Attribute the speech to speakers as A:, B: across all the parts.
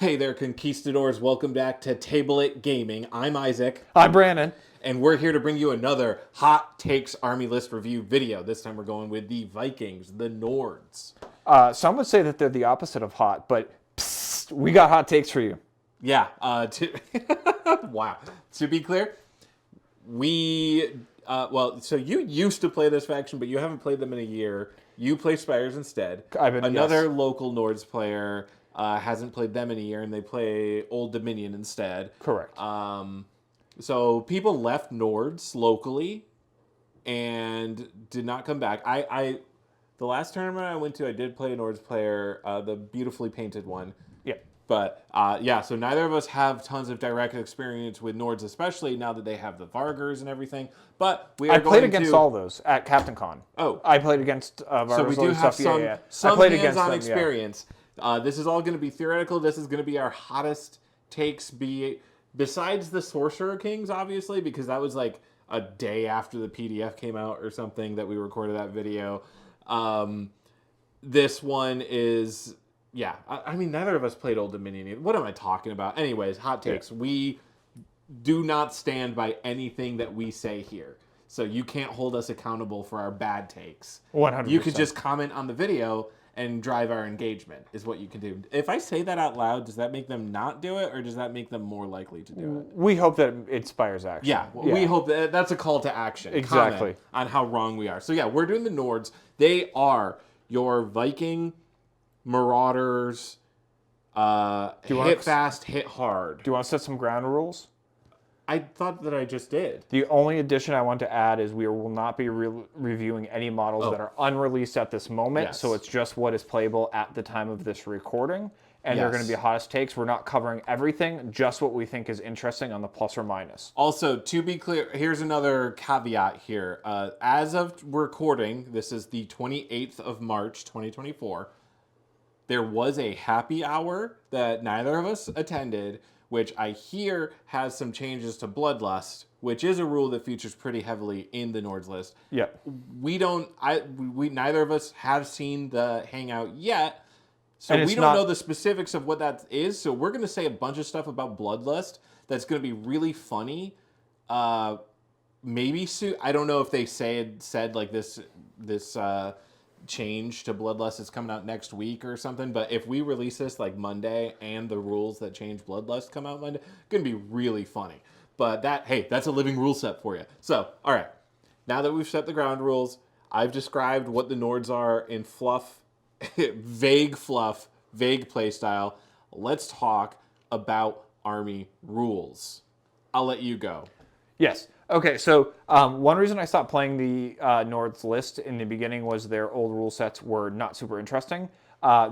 A: Hey there, conquistadors. Welcome back to Table It Gaming. I'm Isaac.
B: I'm Brandon.
A: And we're here to bring you another Hot Takes Army List review video. This time we're going with the Vikings, the Nords.
B: Some would say that they're the opposite of hot, but psst, we got hot takes for you.
A: Yeah, wow. To be clear, so you used to play this faction, but you haven't played them in a year. You play Spires instead. Another local Nords player hasn't played them in a year, and they play Old Dominion instead.
B: Correct.
A: So people left Nords locally and did not come back. The last tournament I went to, I did play a Nords player, the beautifully painted one.
B: Yeah.
A: But so neither of us have tons of direct experience with Nords, especially now that they have the Vargers and everything. But
B: I played against all those at Captain Con.
A: Oh,
B: I played against Vargers.
A: so we do have
B: stuff.
A: some
B: I played
A: hands-on
B: against them,
A: experience. This is all going to be theoretical. This is going to be our hottest takes. Besides the Sorcerer Kings, obviously, because that was like a day after the PDF came out or something that we recorded that video. This one is, I mean, neither of us played Old Dominion either. What am I talking about? Anyways, hot takes. Yeah. We do not stand by anything that we say here. So you can't hold us accountable for our bad takes.
B: 100%.
A: You could just comment on the video and drive our engagement is what you can do. If I say that out loud, does that make them not do it, or does that make them more likely to do it?
B: We hope that it inspires action.
A: Yeah. We hope that's a call to action.
B: Exactly.
A: Comment on how wrong we are. So we're doing the Nords. They are your Viking Marauders, hit fast, hit hard.
B: Do you want to set some ground rules?
A: I thought that I just did.
B: The only addition I want to add is we will not be reviewing any models that are unreleased at this moment. Yes. So it's just what is playable at the time of this recording. And they're going to be hottest takes. We're not covering everything, just what we think is interesting on the plus or minus.
A: Also, to be clear, here's another caveat here. As of recording, this is the 28th of March, 2024. There was a happy hour that neither of us attended, which I hear has some changes to Bloodlust, which is a rule that features pretty heavily in the Nords list.
B: Yeah.
A: We neither of us have seen the hangout yet, so we don't know the specifics of what that is. So we're going to say a bunch of stuff about Bloodlust that's going to be really funny. Maybe soon. I don't know if they said like this change to Bloodlust is coming out next week or something, but if we release this like Monday and the rules that change Bloodlust come out Monday, it's going to be really funny. But that's a living rule set for you. So, all right, now that we've set the ground rules, I've described what the Nords are in vague play style. Let's talk about army rules. I'll let you go.
B: Yes. Okay, so one reason I stopped playing the Nords list in the beginning was their old rule sets were not super interesting.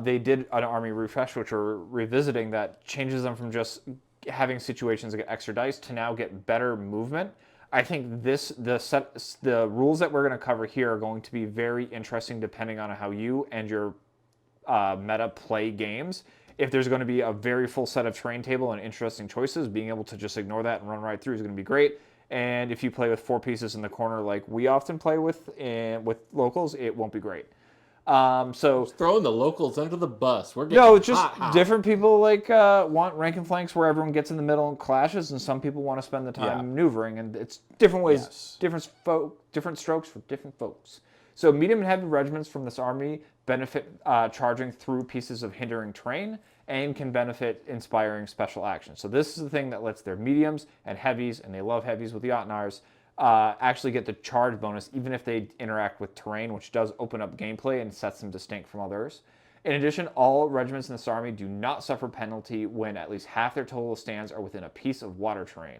B: They did an army refresh, which we're revisiting, that changes them from just having situations that get extra dice to now get better movement. I think the rules that we're going to cover here are going to be very interesting depending on how you and your meta play games. If there's going to be a very full set of terrain table and interesting choices, being able to just ignore that and run right through is going to be great. And if you play with 4 pieces in the corner like we often play with locals, it won't be great. So
A: just throwing the locals under the bus. We're getting
B: it's just different people want rank and flanks where everyone gets in the middle and clashes, and some people want to spend the time maneuvering, and it's different ways, different strokes for different folks. So medium and heavy regiments from this army benefit charging through pieces of hindering terrain, and can benefit inspiring special actions. So this is the thing that lets their mediums and heavies, and they love heavies with the Otnars, actually get the charge bonus even if they interact with terrain, which does open up gameplay and sets them distinct from others. In addition, all regiments in this army do not suffer penalty when at least half their total stands are within a piece of water terrain.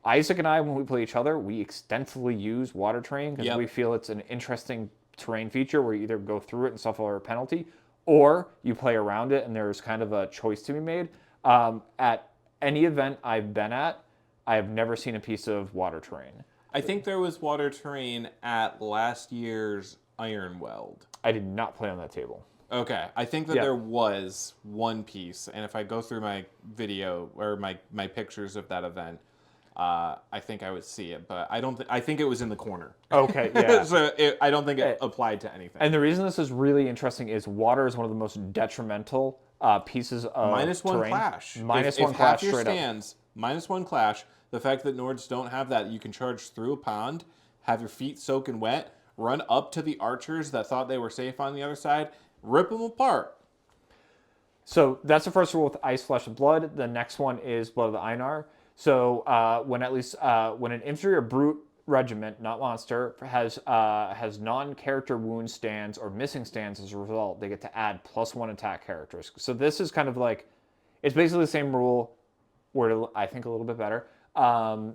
B: Isaac and I, when we play each other, we extensively use water terrain because we feel it's an interesting terrain feature where you either go through it and suffer a penalty, or you play around it and there's kind of a choice to be made. At any event I've been at, I have never seen a piece of water terrain.
A: I think there was water terrain at last year's Iron Weld.
B: I did not play on that table.
A: Okay, I think that there was one piece, and if I go through my video or my pictures of that event, I think I would see it, but I don't. I think it was in the corner.
B: Okay, yeah.
A: So I don't think it applied to anything.
B: And the reason this is really interesting is water is one of the most detrimental pieces of
A: -1
B: terrain.
A: clash.
B: -1
A: if
B: clash
A: half your
B: straight up.
A: stands, -1 clash. The fact that Nords don't have that, you can charge through a pond, have your feet soaking wet, run up to the archers that thought they were safe on the other side, rip them apart.
B: So that's the first rule with Ice, Flesh, and Blood. The next one is Blood of the Einar. So when an infantry or brute regiment, not monster, has non-character wound stands or missing stands as a result, they get to add +1 attack characters. So this is kind of like, it's basically the same rule, worded I think a little bit better.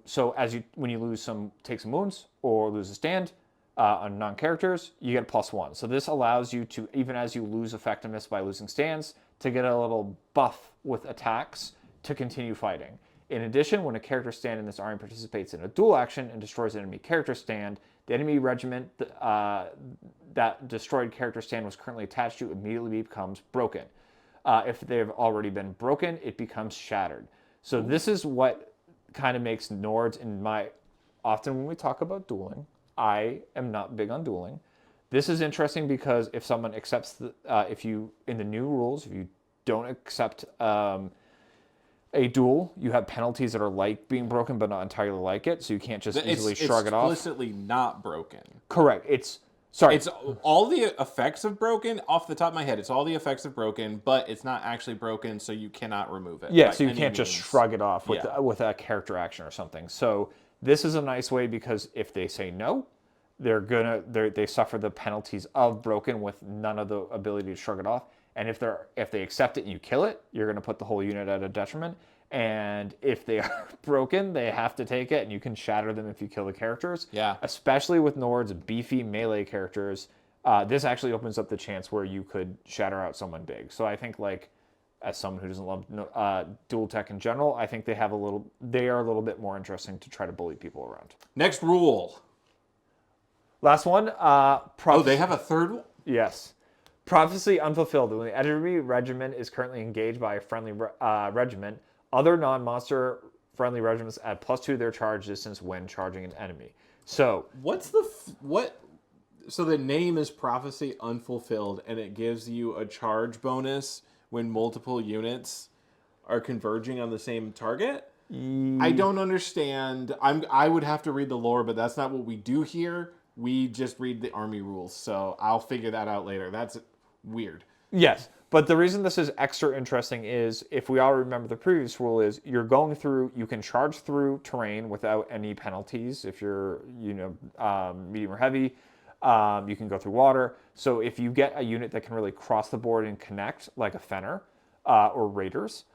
B: So when you take some wounds or lose a stand on non-characters, you get a +1. So this allows you to, even as you lose effectiveness by losing stands, to get a little buff with attacks to continue fighting. In addition, when a character stand in this army participates in a duel action and destroys an enemy character stand, the enemy regiment that destroyed character stand was currently attached to immediately becomes broken. If they've already been broken, it becomes shattered. So this is what kind of makes Nords, often when we talk about dueling, I am not big on dueling. This is interesting because if someone accepts, in the new rules, if you don't accept a duel, you have penalties that are like being broken, but not entirely like it. So you can't just easily shrug it off.
A: It's explicitly not broken.
B: Correct.
A: It's all the effects of broken, off the top of my head, it's all the effects of broken, but it's not actually broken, so you cannot remove it.
B: Yeah, so you can't just shrug it off with a character action or something. So this is a nice way because if they say no, they suffer the penalties of broken with none of the ability to shrug it off. And if they accept it and you kill it, you're going to put the whole unit at a detriment. And if they are broken, they have to take it, and you can shatter them if you kill the characters.
A: Yeah.
B: Especially with Nord's beefy melee characters, this actually opens up the chance where you could shatter out someone big. So I think, like, as someone who doesn't love dual tech in general, I think they are a little bit more interesting to try to bully people around.
A: Next rule.
B: Last one.
A: They have a third one?
B: Yes. Prophecy unfulfilled. When the enemy regiment is currently engaged by a friendly regiment, other non-monster friendly regiments add +2 to their charge distance when charging an enemy. So
A: So the name is Prophecy Unfulfilled, and it gives you a charge bonus when multiple units are converging on the same target? I don't understand. I would have to read the lore, but that's not what we do here. We just read the army rules, so I'll figure that out later. That's weird.
B: Yes, but the reason this is extra interesting is, if we all remember the previous rule, is you can charge through terrain without any penalties. If you're, medium or heavy, you can go through water. So if you get a unit that can really cross the board and connect, like a Fenner or Raiders,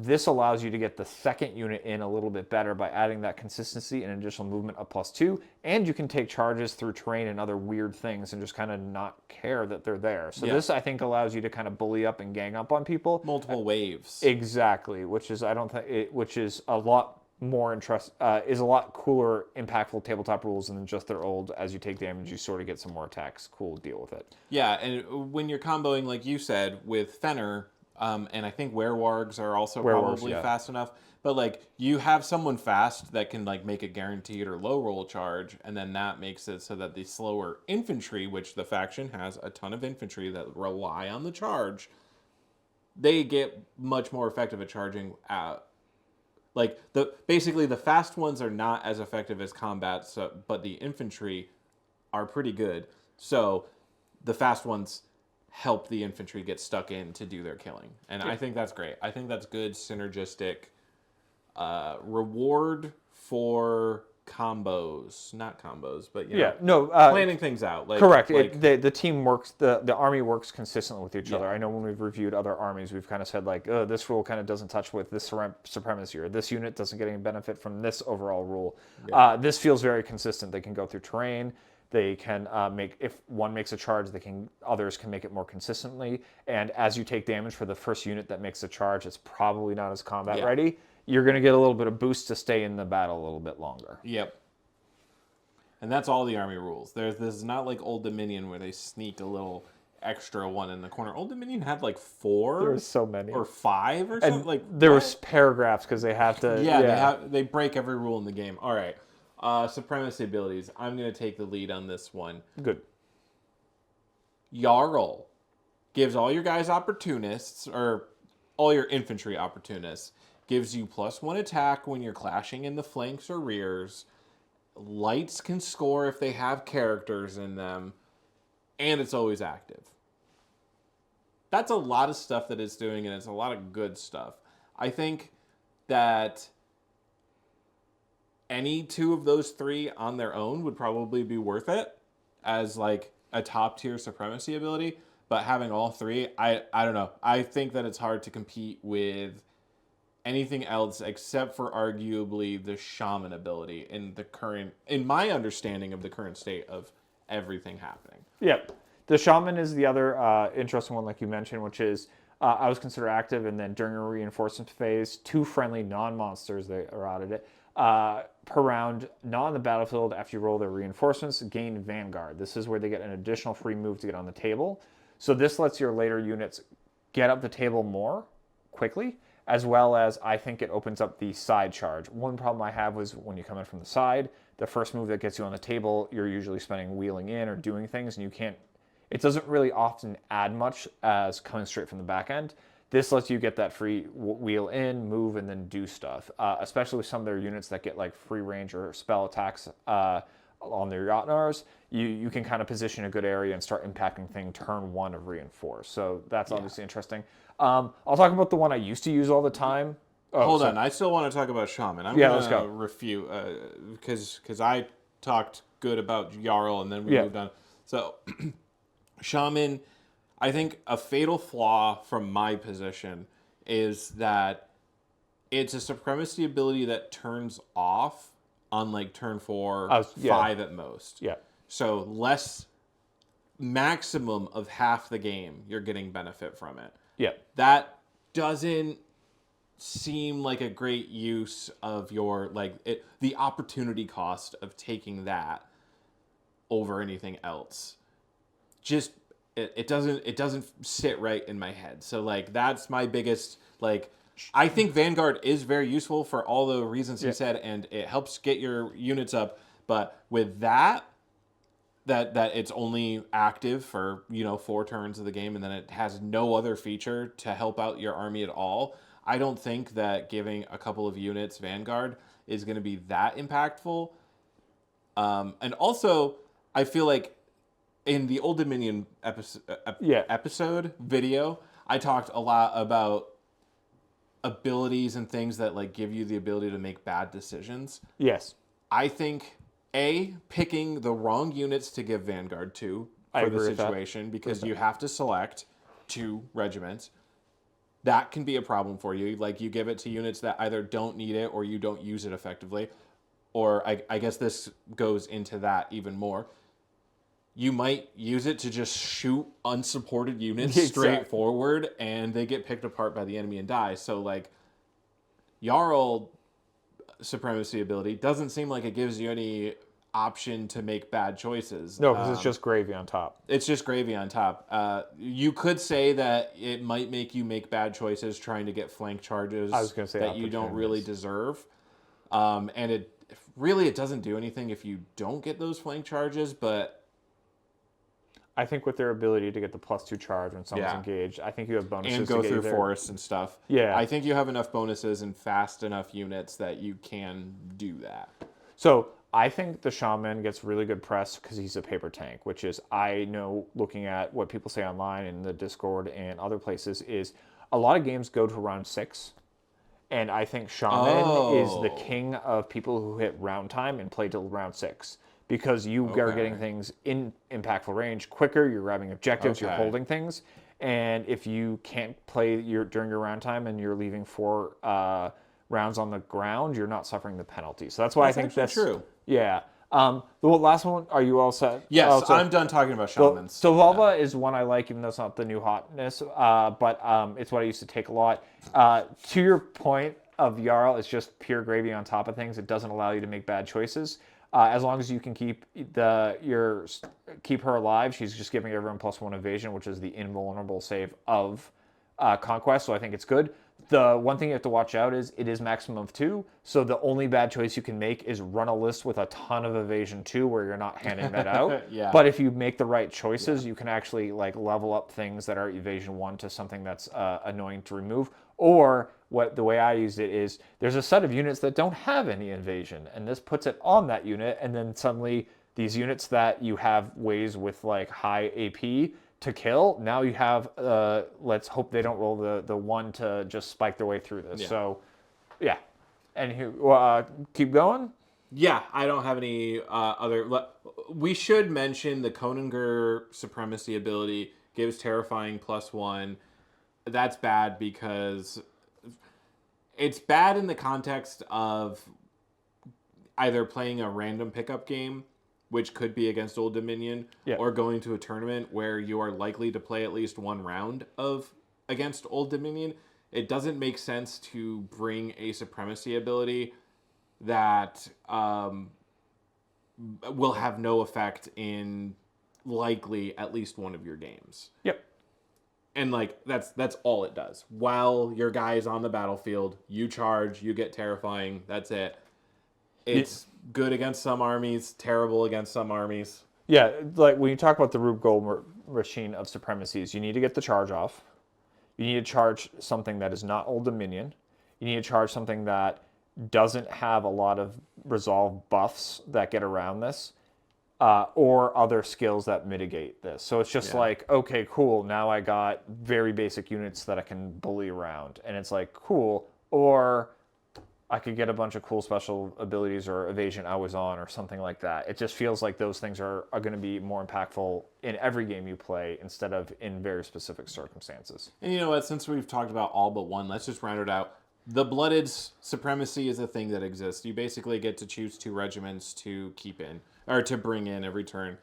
B: this allows you to get the second unit in a little bit better by adding that consistency and additional movement of +2. And you can take charges through terrain and other weird things and just kind of not care that they're there. So this, I think, allows you to kind of bully up and gang up on people.
A: Multiple waves.
B: Exactly, which is a lot more is a lot cooler, impactful tabletop rules than just their old, as you take damage, you sort of get some more attacks. Cool, deal with it.
A: Yeah, and when you're comboing, like you said, with Fenner, and I think Werewargs are also probably fast enough. But, like, you have someone fast that can, like, make a guaranteed or low roll charge, and then that makes it so that the slower infantry, which the faction has a ton of infantry that rely on the charge, they get much more effective at charging out. Like, basically the fast ones are not as effective as combat, but the infantry are pretty good. So the fast ones help the infantry get stuck in to do their killing. And I think that's great. I think that's good synergistic reward for combos. Not combos, but planning things out. Like,
B: correct. The team works, the army works consistently with each other. I know when we've reviewed other armies, we've kind of said, like, this rule kind of doesn't touch with this supremacy, or this unit doesn't get any benefit from this overall rule. This feels very consistent. They can go through terrain. They can if one makes a charge, others can make it more consistently. And as you take damage for the first unit that makes a charge, it's probably not as combat ready. You're going to get a little bit of boost to stay in the battle a little bit longer.
A: Yep. And that's all the army rules. This is not like Old Dominion where they sneak a little extra one in the corner. Old Dominion had like 4.
B: There was so many.
A: Or 5 or something. Like,
B: there was paragraphs because they have to.
A: They break every rule in the game. All right. Supremacy abilities. I'm going to take the lead on this one.
B: Good.
A: Jarl gives all your guys opportunists, or all your infantry opportunists, gives you +1 attack when you're clashing in the flanks or rears. Lights can score if they have characters in them, and it's always active. That's a lot of stuff that it's doing, and it's a lot of good stuff. I think that any two of those three on their own would probably be worth it as like a top tier supremacy ability. But having all three, I don't know. I think that it's hard to compete with anything else except for arguably the shaman ability in my understanding of the current state of everything happening.
B: Yep. The shaman is the other interesting one, like you mentioned, which is I was considered active, and then during a reinforcement phase, 2 friendly non-monsters that are out of it per round, not on the battlefield after you roll their reinforcements, gain Vanguard. This is where they get an additional free move to get on the table. So this lets your later units get up the table more quickly, as well as I think it opens up the side charge. One problem I have was when you come in from the side, the first move that gets you on the table, you're usually spending wheeling in or doing things, and you can't. It doesn't really often add much as coming straight from the back end. This lets you get that free wheel in, move, and then do stuff, especially with some of their units that get like free range or spell attacks on their Jotnars. You can kind of position a good area and start impacting things turn 1 of Reinforce. So that's obviously interesting. I'll talk about the one I used to use all the time.
A: Hold on, I still want to talk about Shaman.
B: Let's go.
A: Refute because I talked good about Jarl and then we moved on. So Shaman, I think a fatal flaw from my position is that it's a supremacy ability that turns off on like turn 4, 5 at most.
B: Yeah.
A: So maximum of half the game, you're getting benefit from it.
B: Yeah.
A: That doesn't seem like a great use of your the opportunity cost of taking that over anything else. Just it doesn't sit right in my head. So like that's my biggest I think Vanguard is very useful for all the reasons you said, and it helps get your units up. But with that it's only active for 4 turns of the game, and then it has no other feature to help out your army at all. I don't think that giving a couple of units Vanguard is going to be that impactful. And also, I feel like in the Old Dominion episode video, I talked a lot about abilities and things that like give you the ability to make bad decisions.
B: Yes.
A: I think picking the wrong units to give Vanguard to for the situation, because you have to select 2 regiments. That can be a problem for you. Like you give it to units that either don't need it or you don't use it effectively. Or I guess this goes into that even more. You might use it to just shoot unsupported units straight forward, and they get picked apart by the enemy and die. So like Jarl supremacy ability doesn't seem like it gives you any option to make bad choices.
B: No, because it's just gravy on top.
A: It's just gravy on top. You could say that it might make you make bad choices trying to get flank charges that you don't really deserve. And it doesn't do anything if you don't get those flank charges, but
B: I think with their ability to get the +2 charge when someone's engaged, I think you have bonuses
A: and go through forests and stuff.
B: Yeah.
A: I think you have enough bonuses and fast enough units that you can do that.
B: So I think the Shaman gets really good press because he's a paper tank, which is, I know, looking at what people say online in the Discord and other places, is a lot of games go to round 6. And I think Shaman is the king of people who hit round time and play till round 6. Because you are getting things in impactful range quicker, you're grabbing objectives, you're holding things. And if you can't play during your round time and you're leaving 4 rounds on the ground, you're not suffering the penalty. So that's why I think that's
A: true.
B: Yeah. The last one, are you all set?
A: Yes, I'm done talking about shamans.
B: So Valva is one I like, even though it's not the new hotness, but it's what I used to take a lot. To your point of Jarl, it's just pure gravy on top of things. It doesn't allow you to make bad choices. As long as you can keep her alive, she's just giving everyone +1 evasion, which is the invulnerable save of Conquest. So I think it's good. The one thing you have to watch out is it is maximum of 2, so the only bad choice you can make is run a list with a ton of evasion 2 where you're not handing that out.
A: Yeah.
B: But if you make the right choices, you can actually like level up things that are evasion 1 to something that's annoying to remove. Or the way I used it is there's a set of units that don't have any evasion, and this puts it on that unit, and then suddenly these units that you have ways with like high AP to kill, now you have, let's hope they don't roll the 1 to just spike their way through this.
A: Yeah.
B: So, yeah. And keep going?
A: Yeah, I don't have any other... We should mention the Koninger Supremacy ability gives Terrifying +1. That's bad because... It's bad in the context of either playing a random pickup game, which could be against Old Dominion, or going to a tournament where you are likely to play at least one round of against Old Dominion. It doesn't make sense to bring a supremacy ability that will have no effect in likely at least one of your games.
B: Yep.
A: And like that's all it does. While your guy is on the battlefield, you charge, you get Terrifying. That's it. It's good against some armies, terrible against some armies.
B: Yeah, like when you talk about the Rube Gold machine of supremacies, you need to get the charge off. You need to charge something that is not Old Dominion. You need to charge something that doesn't have a lot of resolve buffs that get around this, or other skills that mitigate this. So it's just like, okay, cool, now I got very basic units that I can bully around. And it's like, cool, or I could get a bunch of cool special abilities or evasion always on or something like that. It just feels like those things are going to be more impactful in every game you play instead of in very specific circumstances.
A: And you know what? Since we've talked about all but one, let's just round it out. The Blooded Supremacy is a thing that exists. You basically get to choose 2 regiments to keep in, or to bring in every turn.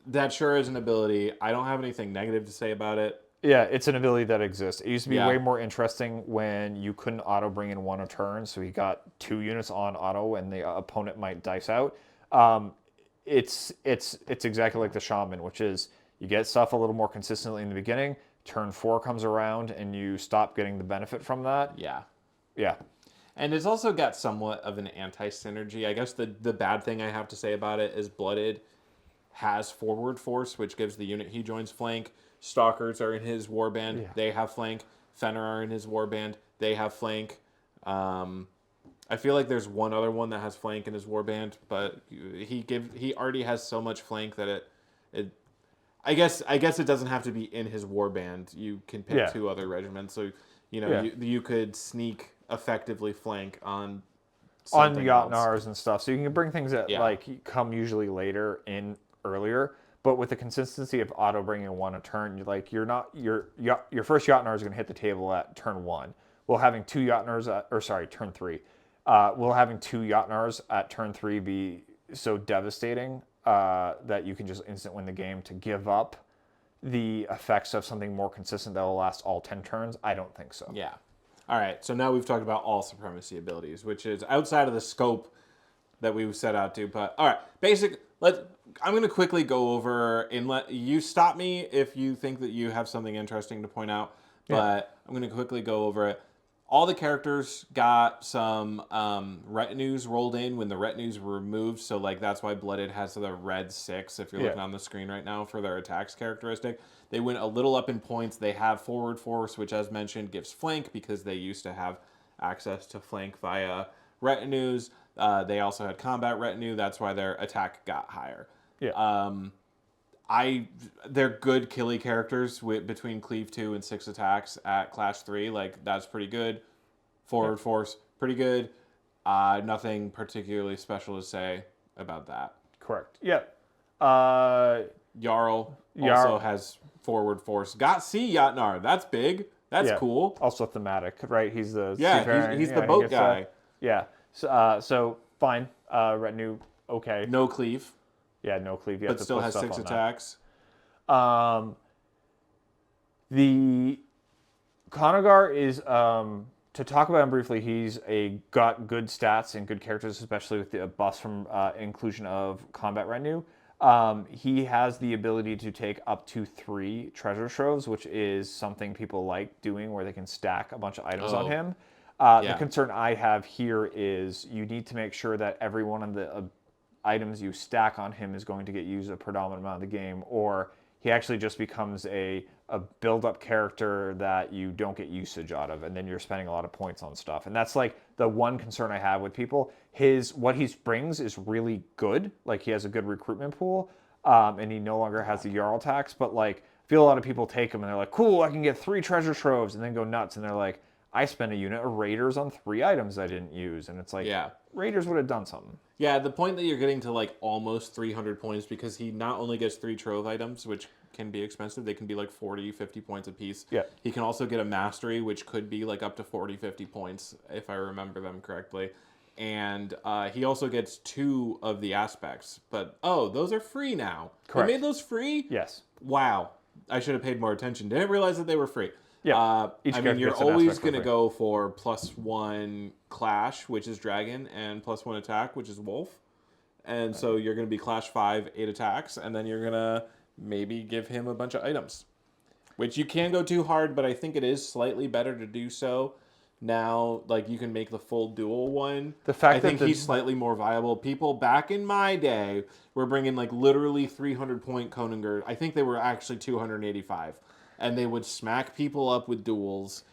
A: That sure is an ability. I don't have anything negative to say about it.
B: Yeah, it's an ability that exists. It used to be way more interesting when you couldn't auto bring in 1 a turn, so you got 2 units on auto and the opponent might dice out. It's exactly like the Shaman, which is you get stuff a little more consistently in the beginning, turn 4 comes around and you stop getting the benefit from that.
A: Yeah.
B: Yeah.
A: And it's also got somewhat of an anti-synergy. I guess the bad thing I have to say about it is Blooded has forward force, which gives the unit he joins flank. Stalkers are in his warband. Yeah. They have flank. Fenner are in his warband. They have flank. I feel like there's one other one that has flank in his warband, but he already has so much flank that it I guess it doesn't have to be in his warband. You can pick 2 other regiments, so you could sneak effectively flank on
B: Jotnars and stuff. So you can bring things that like come usually later in earlier. But with the consistency of auto bringing 1 a turn, your first Jotnar is going to hit the table at turn 1. While having 2 Jotnars, turn 3. Will having 2 Jotnars at turn 3 be so devastating that you can just instant win the game to give up the effects of something more consistent that will last all 10 turns? I don't think so.
A: Yeah. All right. So now we've talked about all supremacy abilities, which is outside of the scope that we set out to. But all right, I'm going to quickly go over and let you stop me if you think that you have something interesting to point out. But I'm going to quickly go over it. All the characters got some retinues rolled in when the retinues were removed. So like that's why Blooded has the red 6 if you're looking on the screen right now for their attacks characteristic. They went a little up in points. They have forward force, which as mentioned gives flank because they used to have access to flank via retinues. They also had combat retinue. That's why their attack got higher.
B: Yeah.
A: They're good killy characters between cleave 2 and 6 attacks at class 3. Like that's pretty good. Forward force, pretty good. Nothing particularly special to say about that.
B: Correct. Yeah.
A: Jarl also has forward force. Got C Jotnar. That's big. That's cool.
B: Also thematic, right? He's the
A: he's the boat guy.
B: So fine. Retinue, okay.
A: No cleave.
B: Yeah, no cleave.
A: But still has 6 attacks.
B: The Konagar is, to talk about him briefly, he's got good stats and good characters, especially with the buffs from inclusion of combat retinue. He has the ability to take up to 3 treasure troves, which is something people like doing where they can stack a bunch of items on him. The concern I have here is you need to make sure that every one of the items you stack on him is going to get used a predominant amount of the game, or he actually just becomes a build-up character that you don't get usage out of, and then you're spending a lot of points on stuff. And that's like the one concern I have with people. What he brings is really good. Like, he has a good recruitment pool, and he no longer has the Jarl tax, but like, I feel a lot of people take him and they're like, cool, I can get 3 treasure troves, and then go nuts, and they're like, I spent a unit of raiders on 3 items I didn't use, and it's like, raiders would have done something.
A: Yeah, the point that you're getting to like almost 300 points, because he not only gets 3 trove items, which can be expensive, they can be like 40, 50 points a piece.
B: Yeah.
A: He can also get a mastery, which could be like up to 40, 50 points, if I remember them correctly. And he also gets 2 of the aspects. But, those are free now.
B: Correct.
A: They made those free?
B: Yes.
A: Wow. I should have paid more attention. Didn't realize that they were free.
B: Yeah.
A: I mean, you're always going to go for +1 clash, which is dragon, and +1 attack, which is wolf. And so you're going to be clash 5, 8 attacks, and then you're going to maybe give him a bunch of items, which you can go too hard, but I think it is slightly better to do so now. Like, you can make the full dual one. I think he's slightly more viable. People back in my day were bringing like literally 300 point Koninger. I think they were actually 285. And they would smack people up with duels,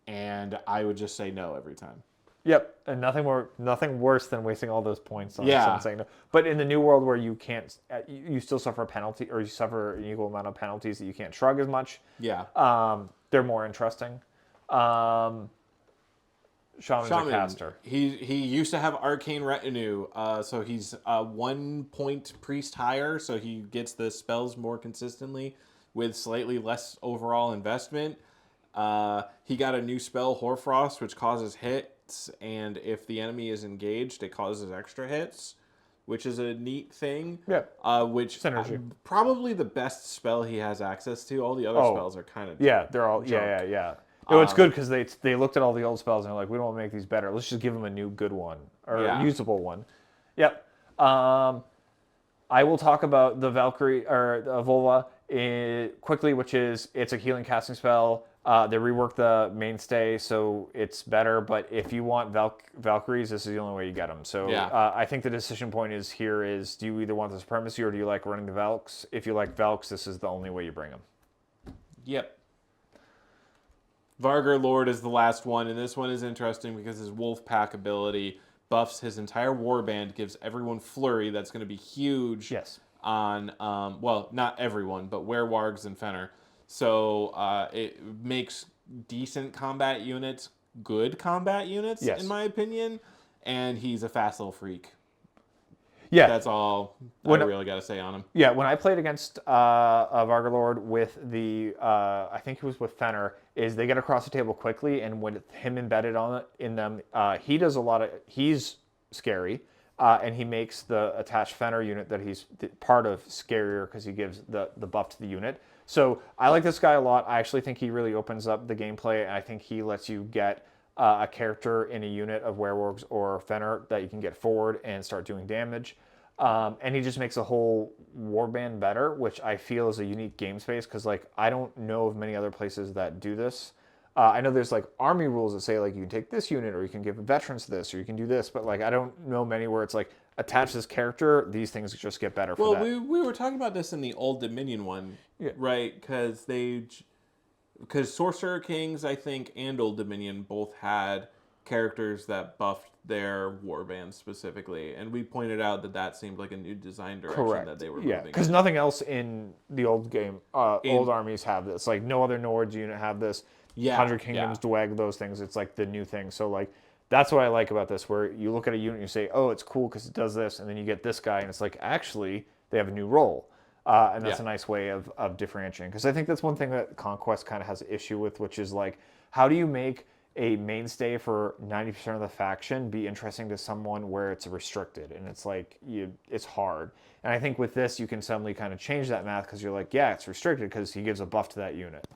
A: and I would just say no every time.
B: Yep, and nothing worse than wasting all those points on someone saying no. But in the new world where you can't, you still suffer a penalty, or you suffer an equal amount of penalties that you can't shrug as much.
A: Yeah.
B: They're more interesting. Shaman's a caster.
A: He used to have Arcane Retinue, so he's 1 point priest higher, so he gets the spells more consistently with slightly less overall investment. He got a new spell, Hoarfrost, which causes hits, and if the enemy is engaged, it causes extra hits, which is a neat thing.
B: Yeah.
A: Which
B: Synergy.
A: Probably the best spell he has access to. All the other spells are kind of
B: they're all
A: junk.
B: Yeah. No, it's good because they looked at all the old spells and they're like, we don't want to make these better. Let's just give them a new good one or usable one. Yep. I will talk about the Valkyrie or the Volva quickly, which is it's a healing casting spell. They reworked the mainstay, so it's better. But if you want Valkyries, this is the only way you get them. So I think the decision point is do you either want the Supremacy or do you like running the Valks? If you like Valks, this is the only way you bring them.
A: Yep. Vargar Lord is the last one, and this one is interesting because his Wolf Pack ability buffs his entire warband, gives everyone Flurry. That's going to be huge.
B: Yes.
A: On, not everyone, but Werewargs and Fenner. So it makes decent combat units good combat units, in my opinion. And he's a fast little freak.
B: Yeah.
A: That's all I really got to say on him.
B: Yeah, when I played against Vargar Lord with the, I think it was with Fenner, is they get across the table quickly, and with him embedded in them, he does a lot of, he's scary, and he makes the attached Fenner unit that he's part of scarier because he gives the buff to the unit. So I like this guy a lot. I actually think he really opens up the gameplay, and I think he lets you get a character in a unit of Werewolves or Fenner that you can get forward and start doing damage. And he just makes a whole warband better, which I feel is a unique game space because, like, I don't know of many other places that do this. I know there's, like, army rules that say, like, you can take this unit or you can give veterans this or you can do this, but, like, I don't know many where it's, like, attach this character, these things just get better for that.
A: Well, we were talking about this in the Old Dominion one, right? Because Sorcerer Kings, I think, and Old Dominion both had characters that buffed their warbands specifically, and we pointed out that seemed like a new design direction that they were moving.
B: Because nothing else in the old game, old armies have this. Like, no other Nords unit have this. 100 Kingdoms, Dweg, those things. It's like the new thing. So, like, that's what I like about this, where you look at a unit and you say, oh, it's cool because it does this, and then you get this guy, and it's like, actually, they have a new role. And that's a nice way of differentiating. Because I think that's one thing that Conquest kind of has an issue with, which is, like, how do you make a mainstay for 90% of the faction be interesting to someone where it's restricted? And it's like, it's hard. And I think with this, you can suddenly kind of change that math because you're like, yeah, it's restricted because he gives a buff to that unit.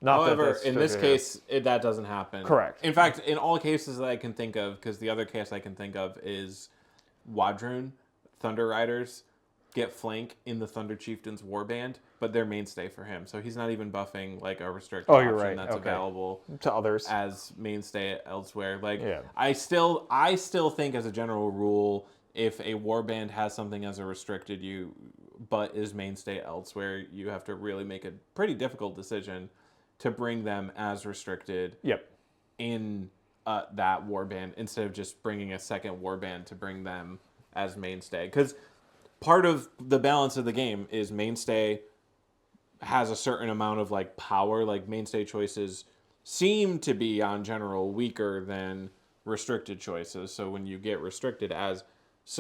A: However, in this case, that doesn't happen.
B: Correct.
A: In fact, in all cases that I can think of, because the other case I can think of is Wadrun, Thunder Riders. get flank in the Thunder Chieftain's Warband, but they're mainstay for him. So he's not even buffing like a restricted
B: Oh, you're
A: option
B: right.
A: that's
B: Okay.
A: available
B: To others.
A: as mainstay elsewhere. Like
B: Yeah.
A: I still think as a general rule, if a Warband has something as a restricted but is mainstay elsewhere, you have to really make a pretty difficult decision to bring them as restricted
B: Yep.
A: in that warband instead of just bringing a second warband to bring them as mainstay. Because part of the balance of the game is mainstay has a certain amount of like power. Like mainstay choices seem to be on general weaker than restricted choices. So when you get restricted as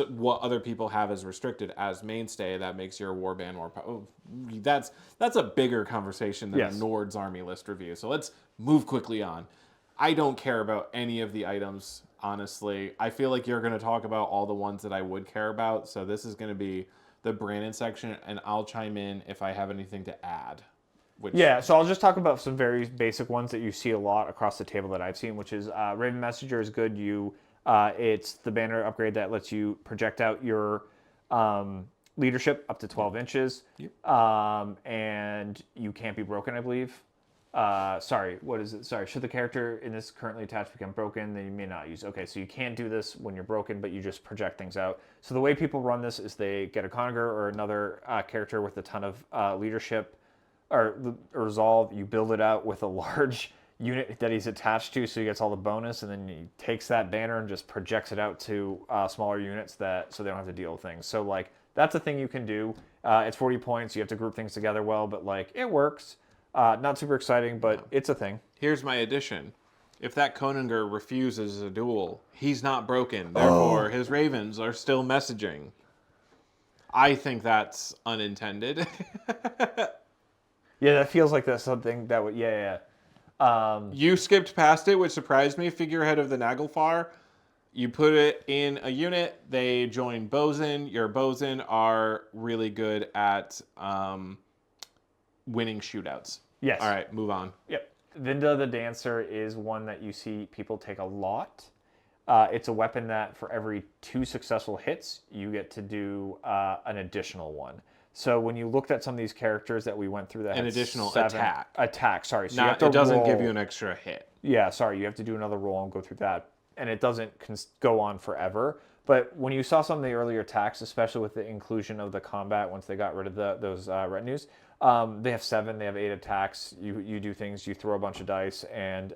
A: what other people have as restricted as mainstay, that makes your warband more powerful. That's a bigger conversation than
B: Yes.
A: a Nords army list review. So let's move quickly on. I don't care about any of the items, honestly. I feel like you're going to talk about all the ones that I would care about. So this is going to be the Brandon section, and I'll chime in if I have anything to add.
B: Yeah, so I'll just talk about some very basic ones that you see a lot across the table that I've seen, which is Raven Messenger is good. It's the banner upgrade that lets you project out your leadership up to 12 inches, and you can't be broken, I believe. What is it? Sorry, should the character in this currently attached become broken, then you may not use. Okay, so you can't do this when you're broken, but you just project things out. So the way people run this is they get a Conger or another character with a ton of leadership or resolve. You build it out with a large unit that he's attached to, so he gets all the bonus, and then he takes that banner and just projects it out to smaller units so they don't have to deal with things. So like that's a thing you can do. It's 40 points. You have to group things together well, but like it works. Not super exciting, but it's a thing.
A: Here's my addition. If that Coninger refuses a duel, he's not broken. Therefore, his ravens are still messaging. I think that's unintended.
B: Yeah, that feels like that's something that would, yeah.
A: You skipped past it, which surprised me. Figurehead of the Naglfar. You put it in a unit. They join Bosun. Your Bosun are really good at winning shootouts.
B: Yes.
A: All right, move on.
B: Yep. Vinda the Dancer is one that you see people take a lot. It's a weapon that for every 2 successful hits, you get to do an additional one. So when you looked at some of these characters that we went through that
A: An
B: had
A: additional
B: 7,
A: attack.
B: Sorry. So
A: It doesn't give you an extra hit.
B: Yeah, sorry. You have to do another roll and go through that. And it doesn't go on forever. But when you saw some of the earlier attacks, especially with the inclusion of the combat, once they got rid of those retinues, they have 7, they have 8 attacks. You do things, you throw a bunch of dice, and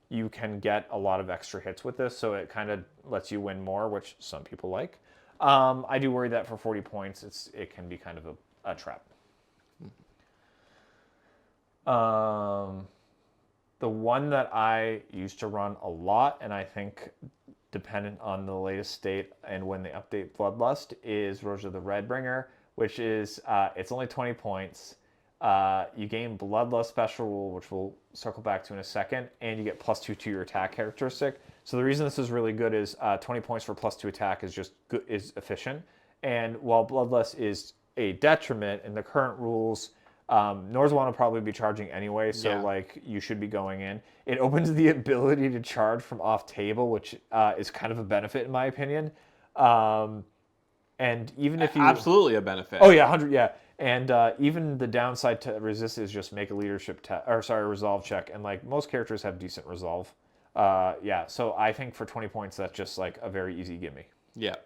B: you can get a lot of extra hits with this. So it kind of lets you win more, which some people like. I do worry that for 40 points, it can be kind of a trap. The one that I used to run a lot, and I think dependent on the latest state and when they update Bloodlust, is Roja the Redbringer, which is, it's only 20 points. You gain Bloodlust special rule, which we'll circle back to in a second, and you get +2 to your attack characteristic. So the reason this is really good is 20 points for +2 attack is just good, is efficient. And while Bloodlust is a detriment in the current rules, Nords want to probably be charging anyway, so like you should be going in. It opens the ability to charge from off table, which is kind of a benefit in my opinion. And even if you
A: absolutely a benefit.
B: Oh yeah, 100 yeah. And even the downside to resist is just make a leadership resolve check, and like most characters have decent resolve. So I think for 20 points that's just like a very easy gimme.
A: Yeah.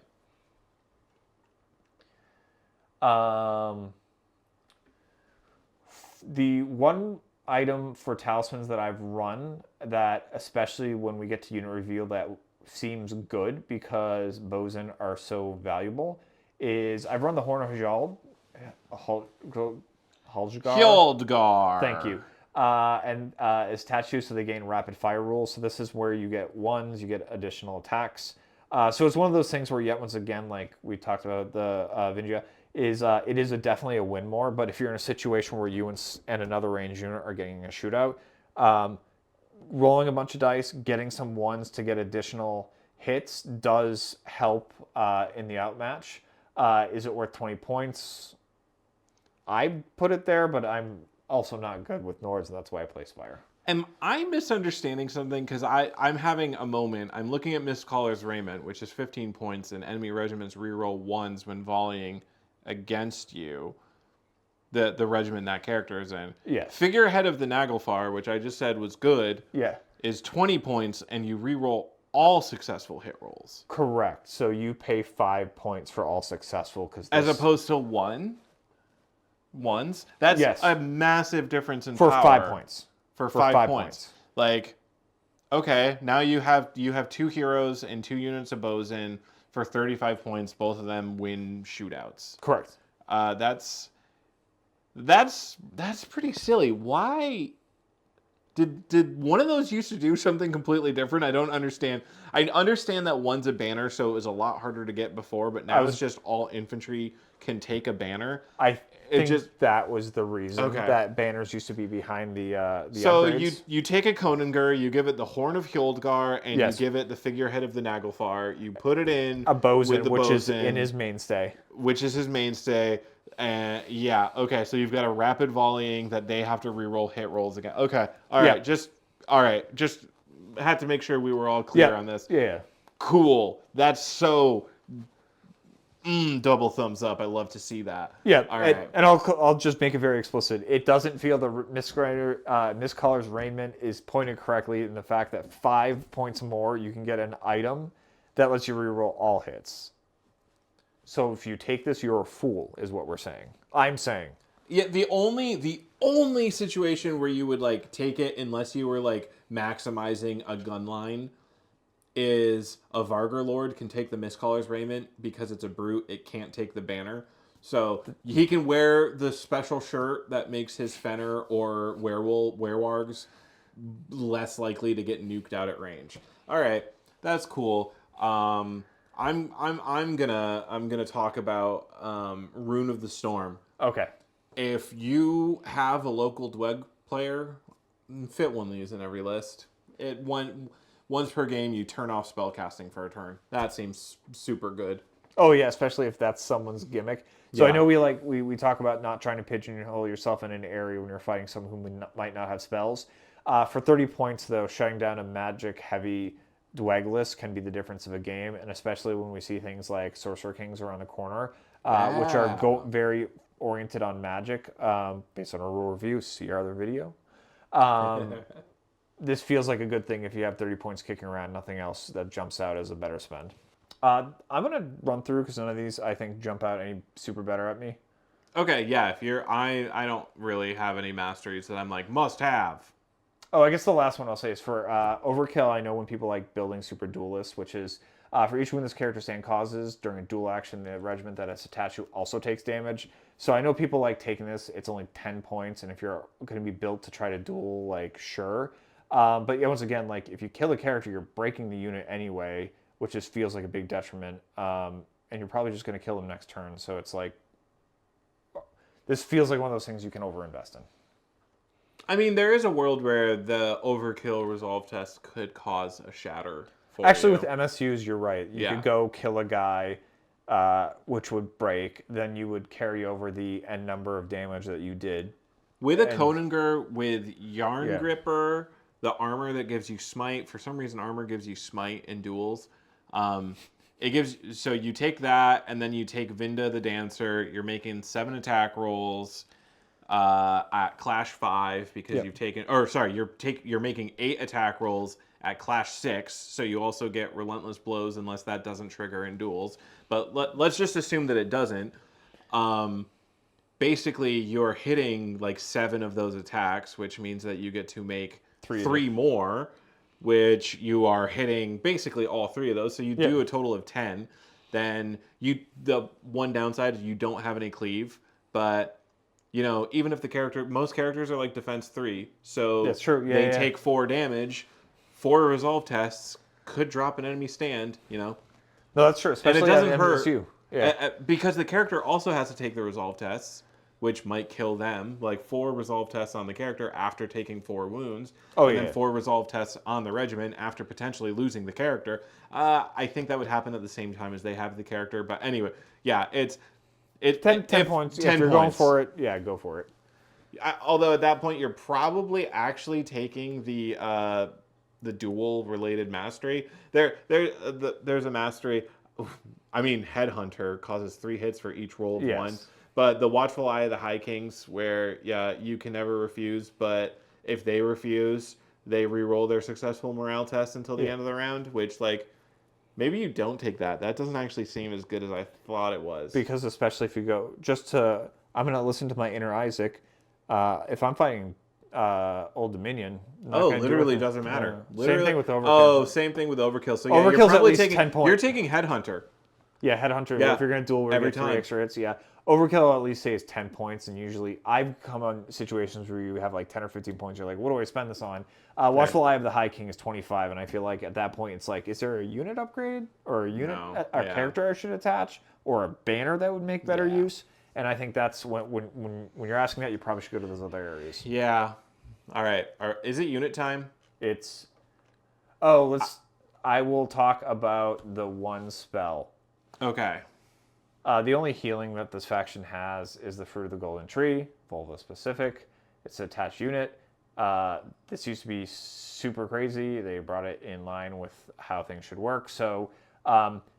B: The one item for talismans that I've run that, especially when we get to unit reveal, that seems good because Bosun are so valuable, is I've run the Horn of Hjalgar.
A: Hjalgar.
B: Thank you. And is tattoo, so they gain rapid fire rules. So this is where you get 1s, you get additional attacks. So it's one of those things where, yet once again, like we talked about the Vinja, it is definitely a win more. But if you're in a situation where you and another range unit are getting a shootout, rolling a bunch of dice, getting some 1s to get additional hits does help in the outmatch. Is it worth 20 points? I put it there, but I'm also not good with Nords, and that's why I play Spire.
A: Am I misunderstanding something? Because I'm having a moment. I'm looking at Mist Caller's Raiment, which is 15 points, and enemy regiments reroll 1s when volleying against you, the regiment that character is in.
B: Yes.
A: Figurehead of the Naglfar, which I just said was good,
B: Yeah.
A: is 20 points, and you reroll all successful hit rolls.
B: Correct. So you pay 5 points for all successful
A: As opposed to ones. That's a massive difference in
B: for
A: power.
B: 5 points.
A: For 5 points. Like, okay, now you have 2 heroes and 2 units of bosun for 35 points. Both of them win shootouts.
B: Correct.
A: That's pretty silly. Why did one of those used to do something completely different? I don't understand. I understand that one's a banner, so it was a lot harder to get before, but now it's just all infantry can take a banner.
B: I think that was the reason that banners used to be behind the
A: So
B: upgrades.
A: you take a Konungur, you give it the Horn of Hildgar, and you give it the figurehead of the Naglfar. You put it in
B: a bosun,
A: with the
B: which
A: bosun,
B: is in his mainstay.
A: Which is his mainstay. And so you've got a rapid volleying that they have to reroll hit rolls again. Okay, all right, just had to make sure we were all clear on this.
B: Yeah,
A: cool. That's so double thumbs up. I love to see that.
B: Yeah,
A: all right.
B: And I'll just make it very explicit. It doesn't feel the Mistcaller's raiment is pointed correctly in the fact that 5 points more you can get an item that lets you reroll all hits. So if you take this, you're a fool, is what we're saying. I'm saying.
A: Yeah, the only situation where you would like take it unless you were like maximizing a gun line is a Vargar Lord can take the Mistcaller's raiment because it's a brute. It can't take the banner. So he can wear the special shirt that makes his Fenner or Werewargs less likely to get nuked out at range. All right, that's cool. I'm gonna talk about Rune of the Storm.
B: Okay.
A: If you have a local Dweg player, fit one of these in every list. Once per game, you turn off spellcasting for a turn. That seems super good.
B: Oh yeah, especially if that's someone's gimmick. So I know we talk about not trying to pigeonhole yourself in an area when you're fighting someone who might not have spells. For 30 points though, shutting down a magic heavy Dweg list can be the difference of a game, and especially when we see things like Sorcerer Kings around the corner, which are very oriented on magic, based on a rule review. See our other video. This feels like a good thing if you have 30 points kicking around. Nothing else that jumps out as a better spend. I'm gonna run through because none of these I think jump out any super better at me.
A: Okay, yeah. If you're, I don't really have any masteries that I'm like must have.
B: Oh, I guess the last one I'll say is for Overkill. I know when people like building super duelists, which is for each wound this character stand causes during a duel action, the regiment that it's attached to also takes damage. So I know people like taking this. It's only 10 points, and if you're going to be built to try to duel, like sure. But yeah, once again, like if you kill a character, you're breaking the unit anyway, which just feels like a big detriment. And you're probably just going to kill them next turn. So it's like this feels like one of those things you can overinvest in.
A: I mean, there is a world where the overkill resolve test could cause a shatter.
B: Actually, with MSUs, you're right. You could go kill a guy, which would break. Then you would carry over the end number of damage that you did.
A: With a Konungur, with Yarn Gripper, the armor that gives you smite. For some reason, armor gives you smite in duels. It gives so you take that, and then you take Vinda the Dancer. You're making 7 attack rolls. At Clash 5 because you've taken, or sorry, you're making 8 attack rolls at Clash 6, so you also get Relentless Blows unless that doesn't trigger in duels. But let's just assume that it doesn't. Basically, you're hitting like 7 of those attacks, which means that you get to make 3 more, which you are hitting basically all 3 of those. So you do a total of 10. Then the one downside is you don't have any cleave, but you know, even if most characters are like defense 3, so
B: that's true.
A: They take 4 damage. 4 resolve tests could drop an enemy stand. You know,
B: no, that's true. Especially
A: and it doesn't hurt
B: you.
A: Because the character also has to take the resolve tests, which might kill them. Like 4 resolve tests on the character after taking 4 wounds, and then 4 resolve tests on the regiment after potentially losing the character. I think that would happen at the same time as they have the character. But anyway, yeah, it's.
B: 10 points. If you're going for it, go for it.
A: Although at that point, you're probably actually taking the duel-related mastery. There's a mastery. I mean, Headhunter causes 3 hits for each roll of
B: Yes.
A: 1. But the Watchful Eye of the High Kings, where, yeah, you can never refuse, but if they refuse, they re-roll their successful morale test until the
B: Yeah.
A: end of the round, which, like, maybe you don't take that. That doesn't actually seem as good as I thought it was.
B: Because especially if you go I'm going to listen to my inner Isaac. If I'm fighting Old Dominion, I'm not
A: Oh,
B: going to do
A: literally
B: it.
A: doesn't matter.
B: Same thing with Overkill.
A: Oh, same thing with Overkill. So yeah, you're
B: Overkill's at
A: probably
B: least
A: taking
B: 10 points.
A: You're taking Headhunter.
B: Yeah, Headhunter,
A: Yeah,
B: if you're going to duel where you
A: every
B: get 3
A: time.
B: extra hits, yeah. Overkill, I'll at least say, is 10 points, and usually I've come on situations where you have like 10 or 15 points. You're like, what do I spend this on? Watchful Eye of the High King is 25, and I feel like at that point it's like, is there a unit upgrade or a unit,
A: No,
B: a
A: yeah.
B: character I should attach, or a banner that would make better
A: Yeah.
B: use? And I think that's when you're asking that, you probably should go to those other areas.
A: Yeah. All right. Is it unit time?
B: It's I will talk about the one spell.
A: Okay.
B: The only healing that this faction has is the Fruit of the Golden Tree, Volva specific. It's an attached unit. This used to be super crazy. They brought it in line with how things should work. So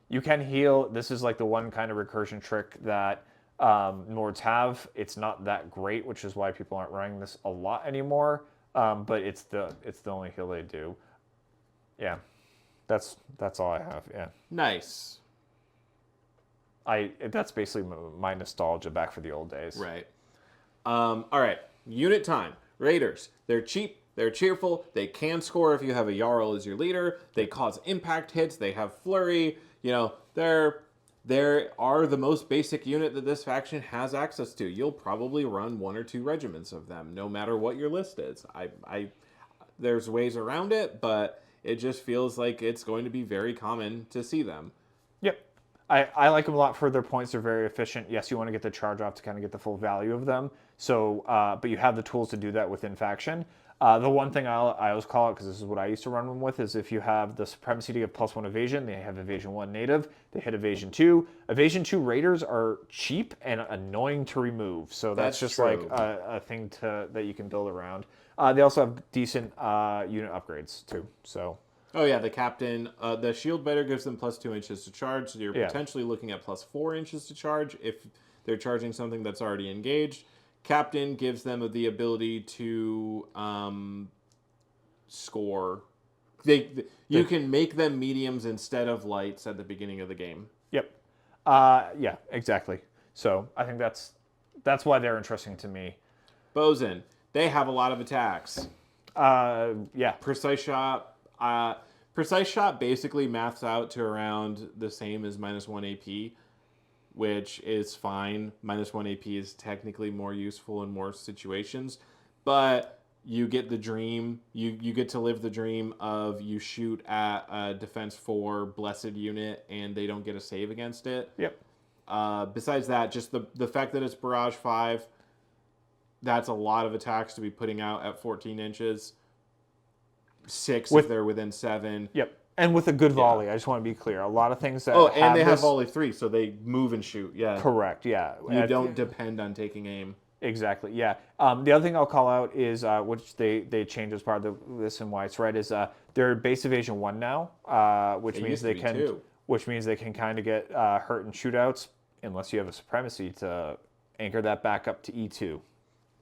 B: you can heal. This is like the one kind of recursion trick that Nords have. It's not that great, which is why people aren't running this a lot anymore. But it's the only heal they do. Yeah, that's all I have. Yeah.
A: Nice.
B: That's basically my nostalgia back for the old days.
A: Right. All right. Unit time. Raiders. They're cheap. They're cheerful. They can score if you have a Jarl as your leader. They cause impact hits. They have flurry. You know, they are the most basic unit that this faction has access to. You'll probably run 1 or 2 regiments of them, no matter what your list is. There's ways around it, but it just feels like it's going to be very common to see them.
B: Yep. I like them a lot for their points. They're very efficient. Yes, you want to get the charge off to kind of get the full value of them. So, but you have the tools to do that within faction. The one thing I always call it, because this is what I used to run them with, is if you have the Supremacy to give +1 evasion, they have evasion 1 native, they hit evasion 2. Evasion 2 raiders are cheap and annoying to remove. So that's just
A: true.
B: like a thing that you can build around. They also have decent unit upgrades too. So.
A: Oh yeah, the captain, the shield better gives them +2 inches to charge, so you're
B: Yeah.
A: potentially looking at +4 inches to charge if they're charging something that's already engaged. Captain gives them the ability to score. You can make them mediums instead of lights at the beginning of the game.
B: Yep. Yeah, exactly. So I think that's why they're interesting to me.
A: Bosun, they have a lot of attacks.
B: Yeah.
A: Precise shot basically maths out to around the same as -1 AP, which is fine. -1 AP is technically more useful in more situations, but you get the dream. You get to live the dream of you shoot at a defense 4 blessed unit and they don't get a save against it.
B: Yep.
A: Besides that, just the fact that it's Barrage 5, that's a lot of attacks to be putting out at 14 inches. 6 if they're within 7.
B: Yep. And with a good volley, I just want to be clear. A lot of things that
A: and they have
B: this,
A: volley 3, so they move and shoot. Yeah.
B: Correct. Yeah.
A: You don't depend on taking aim.
B: Exactly. Yeah. The other thing I'll call out is which they changed as part of this and why it's right is they're base evasion 1 now, which means they can
A: 2.
B: which means they can kind of get hurt in shootouts unless you have a supremacy to anchor that back up to E2.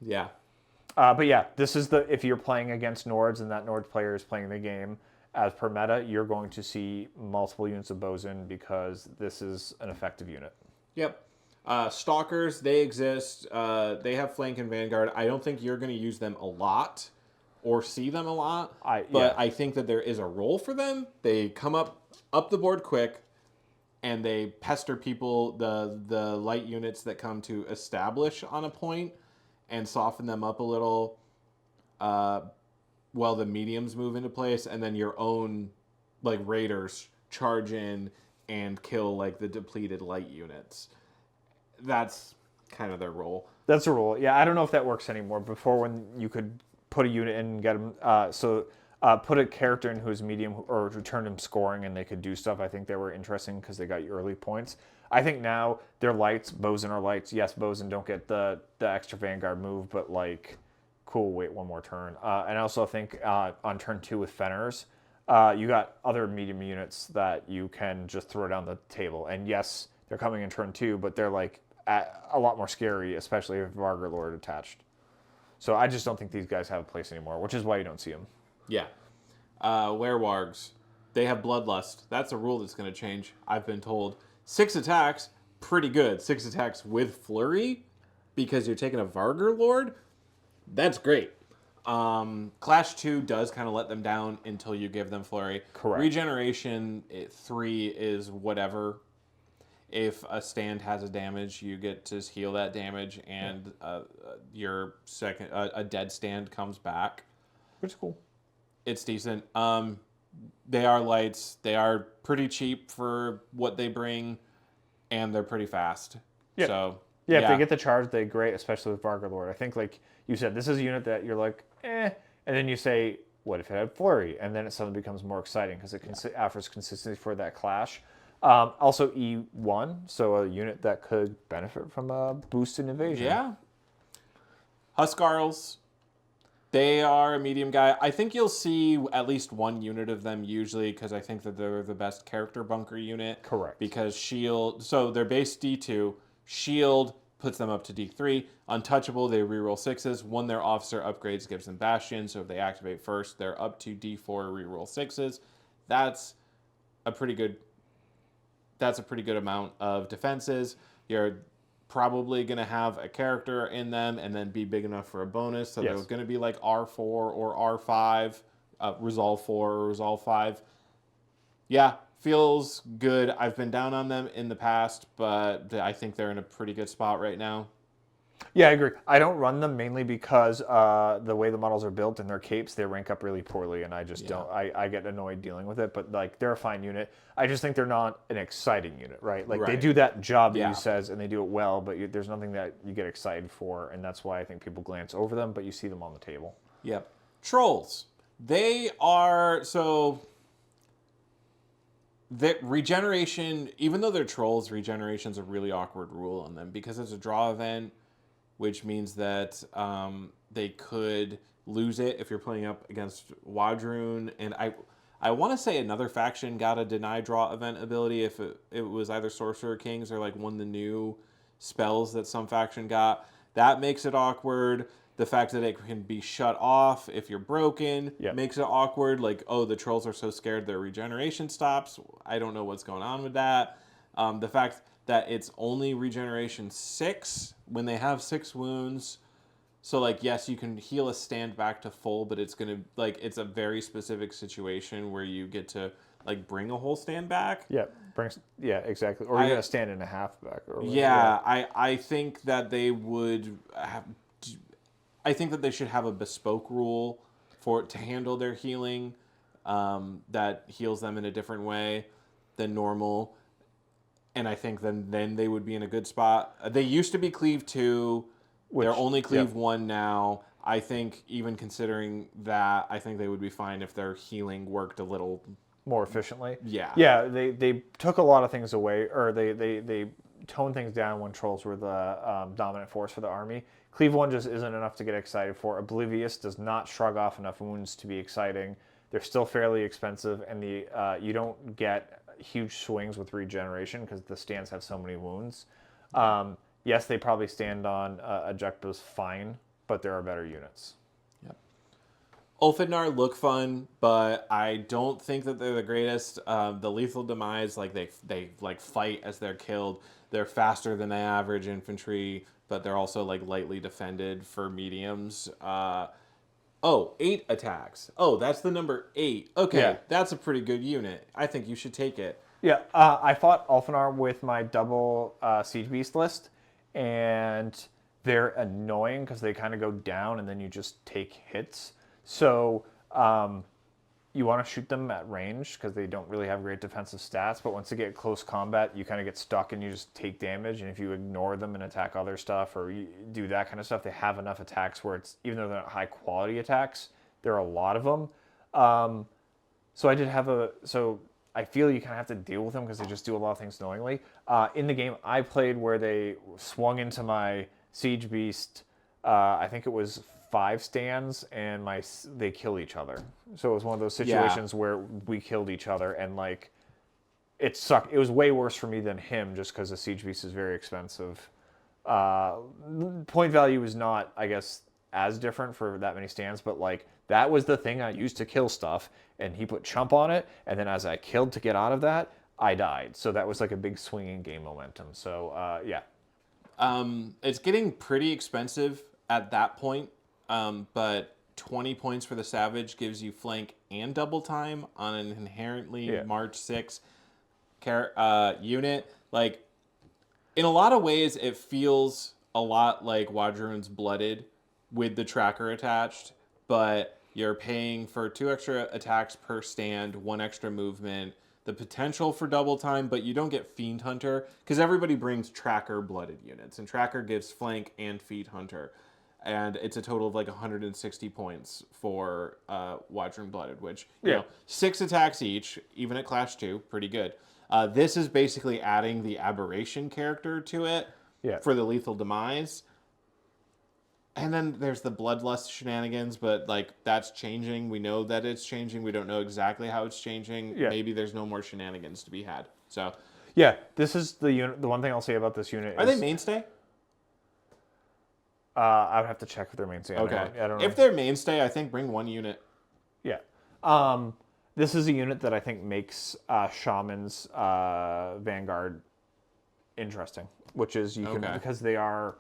A: Yeah.
B: But yeah, this is if you're playing against Nords and that Nords player is playing the game, as per meta, you're going to see multiple units of Bosun because this is an effective unit.
A: Yep. Stalkers, they exist. They have flank and vanguard. I don't think you're going to use them a lot or see them a lot, but I think that there is a role for them. They come up the board quick, and they pester people, the light units that come to establish on a point and soften them up a little while the mediums move into place, and then your own like raiders charge in and kill like the depleted light units. That's kind of their role.
B: That's a role. Yeah, I don't know if that works anymore. Before, when you could put a unit in and get them, put a character in who's medium or return them scoring and they could do stuff. I think they were interesting because they got you early points. I think now they're lights. Bosun are lights. Yes, Bosun don't get the extra vanguard move, but like, cool, wait one more turn. And I also think on turn 2 with Fenners, you got other medium units that you can just throw down the table. And yes, they're coming in turn 2, but they're like a lot more scary, especially if Vargar Lord attached. So I just don't think these guys have a place anymore, which is why you don't see them.
A: Yeah. Werewolves, they have Bloodlust. That's a rule that's going to change, I've been told. 6 attacks, pretty good. 6 attacks with Flurry, because you're taking a Vargar Lord. That's great. Clash 2 does kind of let them down until you give them Flurry.
B: Correct.
A: Regeneration 3 is whatever. If a stand has a damage, you get to heal that damage, and your second a dead stand comes back.
B: Which is cool.
A: It's decent. They are lights. They are pretty cheap for what they bring, and they're pretty fast.
B: Yeah.
A: So
B: yeah, if they get the charge, they're great, especially with Vargar Lord. I think, like you said, this is a unit that you're like, and then you say, what if it had Flurry? And then it suddenly becomes more exciting because it offers consistency for that clash. Also E1, so a unit that could benefit from a boost in evasion.
A: Yeah. Huskarls, they are a medium guy. I think you'll see at least one unit of them usually, because I think that they're the best character bunker unit.
B: Correct.
A: Because shield, so they're base D2. Shield puts them up to D3. Untouchable, they reroll 6s. When their officer upgrades, gives them Bastion. So if they activate first, they're up to D4, reroll 6s. That's a pretty good amount of defenses. You're probably going to have a character in them and then be big enough for a bonus. So they're going to be like R4 or R5, Resolve 4 or Resolve 5. Yeah, feels good. I've been down on them in the past, but I think they're in a pretty good spot right now.
B: Yeah, I agree. I don't run them mainly because the way the models are built and their capes, they rank up really poorly, and I just don't. I get annoyed dealing with it, but like they're a fine unit. I just think they're not an exciting unit, right? Like they do that job that you says, and they do it well, but there's nothing that you get excited for, and that's why I think people glance over them, but you see them on the table.
A: Yep. Trolls. They are the regeneration, even though they're trolls, regeneration's a really awkward rule on them because it's a draw event, which means that they could lose it if you're playing up against Wadroon. And I want to say another faction got a deny draw event ability if it was either Sorcerer Kings or like one of the new spells that some faction got. That makes it awkward. The fact that it can be shut off if you're broken makes it awkward. Like, oh, the trolls are so scared their regeneration stops. I don't know what's going on with that. The fact that it's only regeneration 6 when they have 6 wounds. So, like, yes, you can heal a stand back to full, but it's going to, like, it's a very specific situation where you get to, like, bring a whole stand back.
B: Yeah, exactly. Or you're going to stand in a half back. Or
A: I think that they would have... I think that they should have a bespoke rule to handle their healing that heals them in a different way than normal. And I think then they would be in a good spot. They used to be Cleave 2. They're only Cleave 1 now. I think even considering that, I think they would be fine if their healing worked a little
B: more efficiently.
A: Yeah.
B: Yeah, they took a lot of things away, or they toned things down when trolls were the dominant force for the army. Cleave 1 just isn't enough to get excited for. Oblivious does not shrug off enough wounds to be exciting. They're still fairly expensive, and you don't get huge swings with regeneration because the stands have so many wounds. Yes, they probably stand on Ejectos fine, but there are better units.
A: Yep. Ulfidnar look fun, but I don't think that they're the greatest. The lethal demise, like they like fight as they're killed. They're faster than the average infantry, but they're also like lightly defended for mediums. 8 attacks. Oh, that's the number 8. Okay, that's a pretty good unit. I think you should take it.
B: Yeah, I fought Ulfidnar with my double Siege Beast list, and they're annoying because they kind of go down and then you just take hits. So you want to shoot them at range because they don't really have great defensive stats, but once they get close combat, you kind of get stuck and you just take damage, and if you ignore them and attack other stuff or you do that kind of stuff, they have enough attacks where it's, even though they're not high quality attacks, there are a lot of them. So I feel you kind of have to deal with them because they just do a lot of things knowingly. In the game I played where they swung into my Siege Beast, I think it was 5 stands, and they kill each other. So it was one of those situations where we killed each other, and like it sucked. It was way worse for me than him, just because the siege beast is very expensive. Point value is not, I guess, as different for that many stands, but like that was the thing I used to kill stuff, and he put chump on it, and then as I killed to get out of that, I died. So that was like a big swing in game momentum. So yeah.
A: It's getting pretty expensive at that point, but 20 points for the Savage gives you flank and double time on an inherently March 6 unit. Like, in a lot of ways, it feels a lot like Wadroon's Blooded with the tracker attached, but you're paying for 2 extra attacks per stand, 1 extra movement, the potential for double time, but you don't get Fiend Hunter, because everybody brings Tracker Blooded units, and Tracker gives flank and Fiend Hunter. And it's a total of like 160 points for Wadroon Blooded, which, you know, 6 attacks each, even at Clash 2, pretty good. This is basically adding the Aberration character to it for the Lethal Demise. And then there's the Bloodlust shenanigans, but like that's changing. We know that it's changing. We don't know exactly how it's changing. Yeah. Maybe there's no more shenanigans to be had. So
B: yeah, this is the unit. The one thing I'll say about this unit
A: are they mainstay?
B: I would have to check if they're mainstay.
A: Okay.
B: I don't know.
A: If they're mainstay, I think bring 1 unit.
B: Yeah. This is a unit that I think makes Shaman's Vanguard interesting, which is you can because they are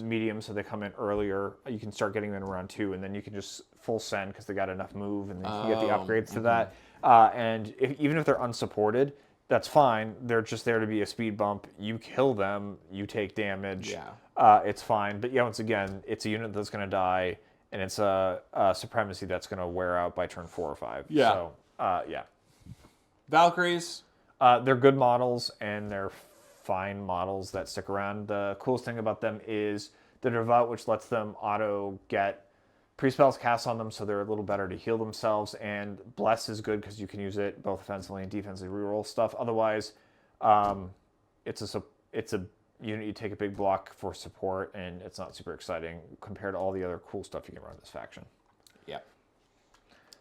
B: medium, so they come in earlier. You can start getting them in round 2, and then you can just full send because they got enough move, and then you can get the upgrades to that. And even if they're unsupported, that's fine. They're just there to be a speed bump. You kill them, you take damage. Yeah. It's fine. But yeah, once again, it's a unit that's going to die, and it's a supremacy that's going to wear out by turn 4 or 5.
A: Yeah.
B: So, yeah.
A: Valkyries?
B: They're good models, and they're fine models that stick around. The coolest thing about them is the Devout, which lets them auto get pre-spells cast on them, so they're a little better to heal themselves, and Bless is good because you can use it both offensively and defensively reroll stuff. Otherwise, it's a unit you take a big block for support, and it's not super exciting compared to all the other cool stuff you can run in this faction.
A: Yeah.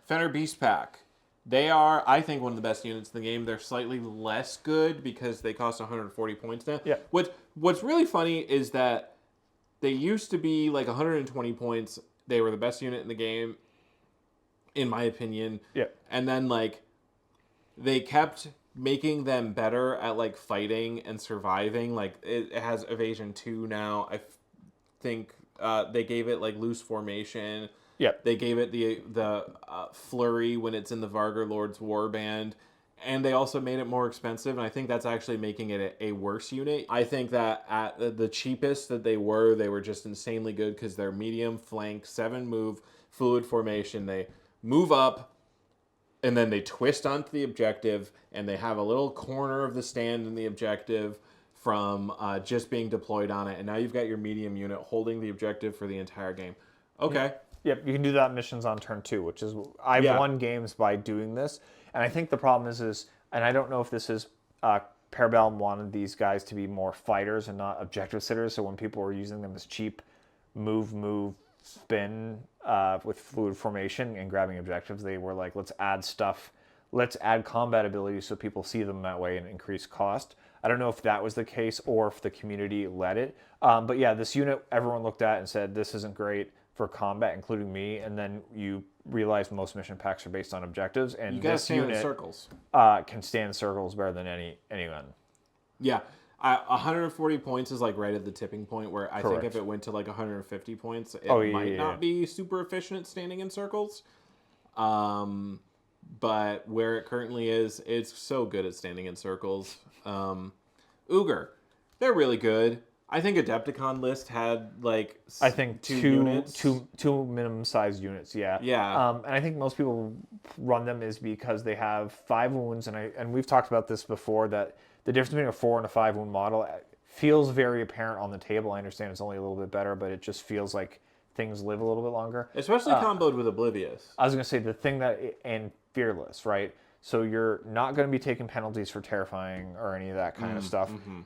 A: Fenrir Beast Pack. They are, I think, one of the best units in the game. They're slightly less good because they cost 140 points now.
B: Yeah.
A: What's really funny is that they used to be like 120 points. They were the best unit in the game, in my opinion.
B: Yeah.
A: And then, like, they kept making them better at, like, fighting and surviving. Like, it has Evasion 2 now. I think they gave it, like, loose formation.
B: Yep.
A: They gave it the flurry when it's in the Vargar Lord's Warband, and they also made it more expensive, and I think that's actually making it a worse unit. I think that at the cheapest that they were just insanely good because they're medium, flank, 7 move, fluid formation. They move up, and then they twist onto the objective, and they have a little corner of the stand in the objective from just being deployed on it, and now you've got your medium unit holding the objective for the entire game. Okay.
B: Yep, you can do that missions on turn 2, which is I've won games by doing this, and I think the problem is, and I don't know if this is Para Bellum wanted these guys to be more fighters and not objective sitters. So when people were using them as cheap move, spin with fluid formation and grabbing objectives, they were like, let's add stuff, let's add combat abilities so people see them that way and increase cost. I don't know if that was the case or if the community led it, but yeah, this unit everyone looked at and said this isn't great for combat, including me, and then you realize most mission packs are based on objectives, and
A: you gotta
B: this
A: stand
B: unit
A: in circles.
B: Can stand in circles better than anyone.
A: Yeah, 140 points is like right at the tipping point where I think if it went to like 150 points, it might not be super efficient standing in circles. But where it currently is, it's so good at standing in circles. Uger, they're really good. I think Adepticon list had like two units. Two
B: minimum size units, yeah.
A: Yeah.
B: And I think most people run them is because they have 5 wounds, and we've talked about this before, that the difference between a 4 and a 5 wound model feels very apparent on the table. I understand it's only a little bit better, but it just feels like things live a little bit longer.
A: Especially comboed with Oblivious.
B: I was going to say the thing and Fearless, right? So you're not going to be taking penalties for terrifying or any of that kind of stuff. Mm-hmm.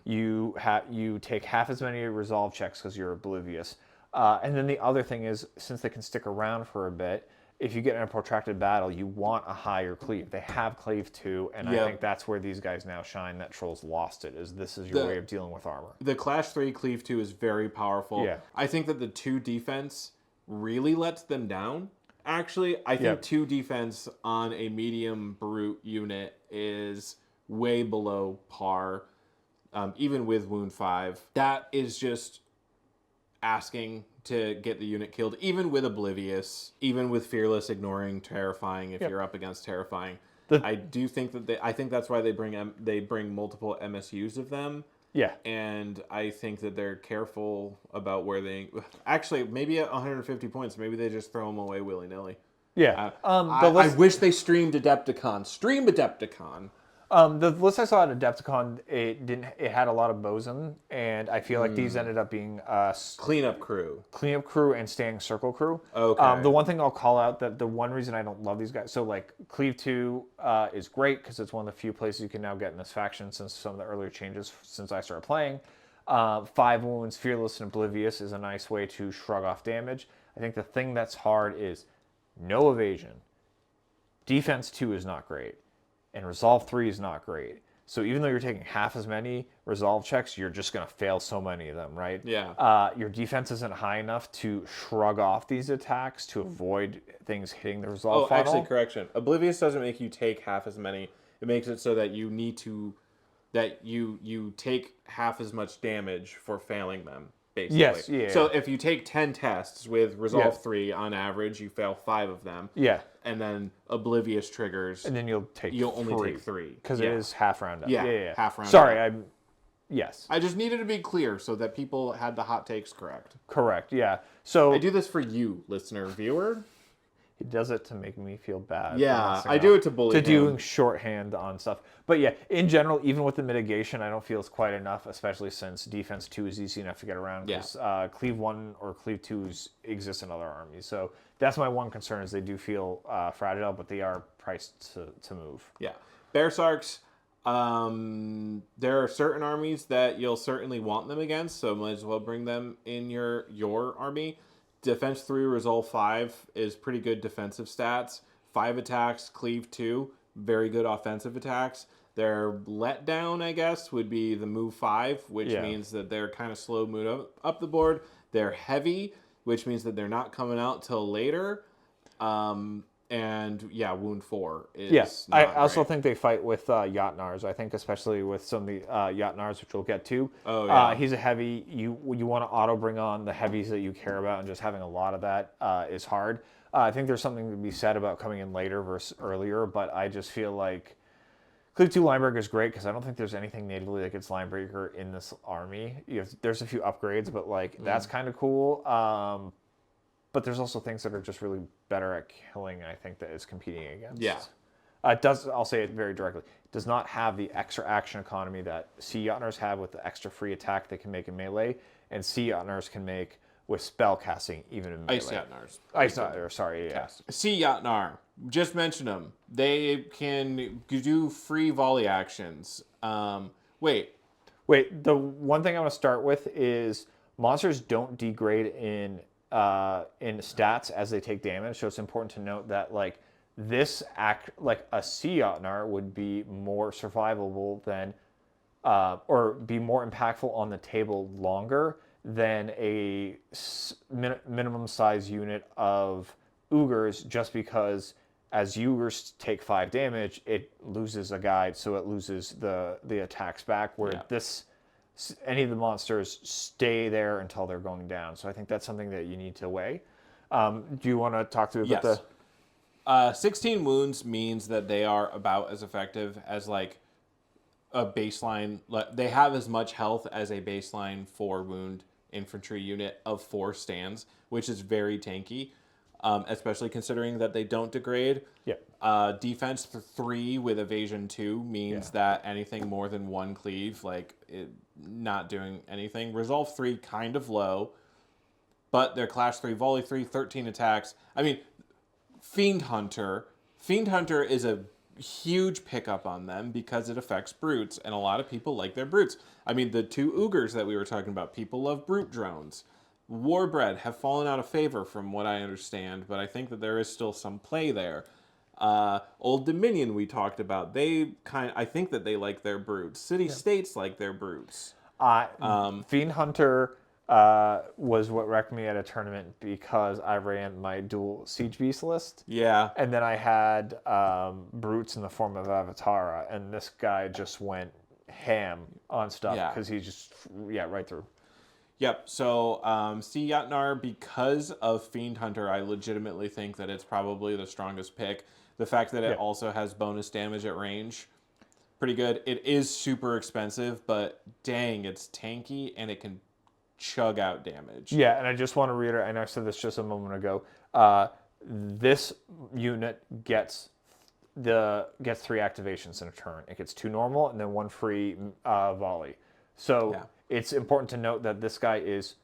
B: You take half as many resolve checks because you're oblivious. And then the other thing is, since they can stick around for a bit, if you get in a protracted battle, you want a higher cleave. They have cleave 2, and I think that's where these guys now shine, that Trolls lost it, is this is your way of dealing with armor.
A: The Clash 3 Cleave 2 is very powerful.
B: Yeah.
A: I think that the 2 defense really lets them down. Actually, I think 2 defense on a medium brute unit is way below par, even with wound 5. That is just asking to get the unit killed, even with Oblivious, even with Fearless ignoring Terrifying if you're up against Terrifying. I do think that I think that's why they bring multiple MSUs of them.
B: Yeah.
A: And I think that they're careful about where they... Actually, maybe at 150 points, maybe they just throw them away willy-nilly.
B: Yeah.
A: I wish they streamed Adepticon. Stream Adepticon.
B: The list I saw at Adepticon, it had a lot of Bosun, and I feel like these ended up being
A: Cleanup crew
B: and Standing Circle crew.
A: Okay.
B: The one thing I'll call out, that the one reason I don't love these guys, so like Cleave 2 is great because it's one of the few places you can now get in this faction since some of the earlier changes since I started playing. 5 wounds, Fearless and Oblivious is a nice way to shrug off damage. I think the thing that's hard is no evasion. Defense 2 is not great. And Resolve 3 is not great. So even though you're taking half as many Resolve checks, you're just going to fail so many of them, right?
A: Yeah.
B: Your defense isn't high enough to shrug off these attacks to avoid things hitting the Resolve funnel.
A: Actually, correction. Oblivious doesn't make you take half as many. It makes it so that you need to... that you take half as much damage for failing them, basically.
B: Yes, yeah.
A: So if you take 10 tests with Resolve 3 on average, you fail 5 of them.
B: Yeah.
A: And then Oblivious triggers.
B: And then you'll
A: only take 3.
B: Because it is half round up.
A: Yeah, half round
B: Sorry,
A: up.
B: Yes.
A: I just needed to be clear so that people had the hot takes correct.
B: Correct, yeah. So
A: I do this for you, listener, viewer.
B: He does it to make me feel bad.
A: Yeah, I do it to bully him.
B: Doing shorthand on stuff. But yeah, in general, even with the mitigation, I don't feel it's quite enough, especially since Defense 2 is easy enough to get around. Because Cleave 1 or Cleave 2s exist in other armies. So that's my one concern, is they do feel fragile, but they are priced to move.
A: Yeah. Bear Sarks, there are certain armies that you'll certainly want them against, so might as well bring them in your army. Defense 3, Resolve 5 is pretty good defensive stats. 5 attacks, Cleave 2, very good offensive attacks. Their letdown, I guess, would be the move 5, which means that they're kind of slow move up the board. They're heavy, which means that they're not coming out till later. And yeah, wound 4 is
B: Yes, I also
A: great.
B: think they fight with Yatnars. I think especially with some of the Yatnars, which we'll get to.
A: Oh, yeah.
B: He's a heavy. You want to auto bring on the heavies that you care about, and just having a lot of that is hard. I think there's something to be said about coming in later versus earlier, but I just feel like Cleave 2 Linebreaker is great because I don't think there's anything natively that gets Linebreaker in this army. There's a few upgrades, but like that's kind of cool. But there's also things that are just really better at killing, I think, that is competing against.
A: Yeah.
B: It does, I'll say it very directly, it does not have the extra action economy that Sea Yatnars have with the extra free attack they can make in melee, and Sea Yatnars can make with spell casting, even in melee.
A: Ice Yatnars.
B: Ice Yatnars, sorry, yeah.
A: Sea Yatnar, just mention them. They can do free volley actions. Wait,
B: the one thing I want to start with is monsters don't degrade in stats as they take damage, so it's important to note that like this like a Sea Yatnar would be more survivable than or be more impactful on the table longer than a minimum size unit of Ogres, just because as Ogres take 5 damage, it loses a guide, so it loses the attacks back, where any of the monsters stay there until they're going down. So I think that's something that you need to weigh. Do you want to talk to me about the...
A: 16 wounds means that they are about as effective as like a baseline. They have as much health as a baseline 4 wound infantry unit of 4 stands, which is very tanky, especially considering that they don't degrade. Defense 3 with evasion 2 means that anything more than 1 cleave, not doing anything. Resolve 3 kind of low, but their Clash 3, Volley 3, 13 attacks. I mean, Fiend Hunter is a huge pickup on them because it affects brutes, and a lot of people like their brutes. I mean, the 2 Ogres that we were talking about, people love brute drones. Warbred have fallen out of favor from what I understand, but I think that there is still some play there. Old Dominion we talked about. I think that they like their brutes. City States like their brutes.
B: Fiend Hunter was what wrecked me at a tournament because I ran my dual Siege Beast list.
A: Yeah.
B: And then I had brutes in the form of Avatara, and this guy just went ham on stuff because he just, right through.
A: Yep. So, Sea Yatnar, because of Fiend Hunter, I legitimately think that it's probably the strongest pick. The fact that it also has bonus damage at range, pretty good. It is super expensive, but dang, it's tanky and it can chug out damage.
B: Yeah, and I just want to reiterate, and I said this just a moment ago, this unit gets 3 activations in a turn. It gets 2 normal and then 1 free volley. So it's important to note that this guy is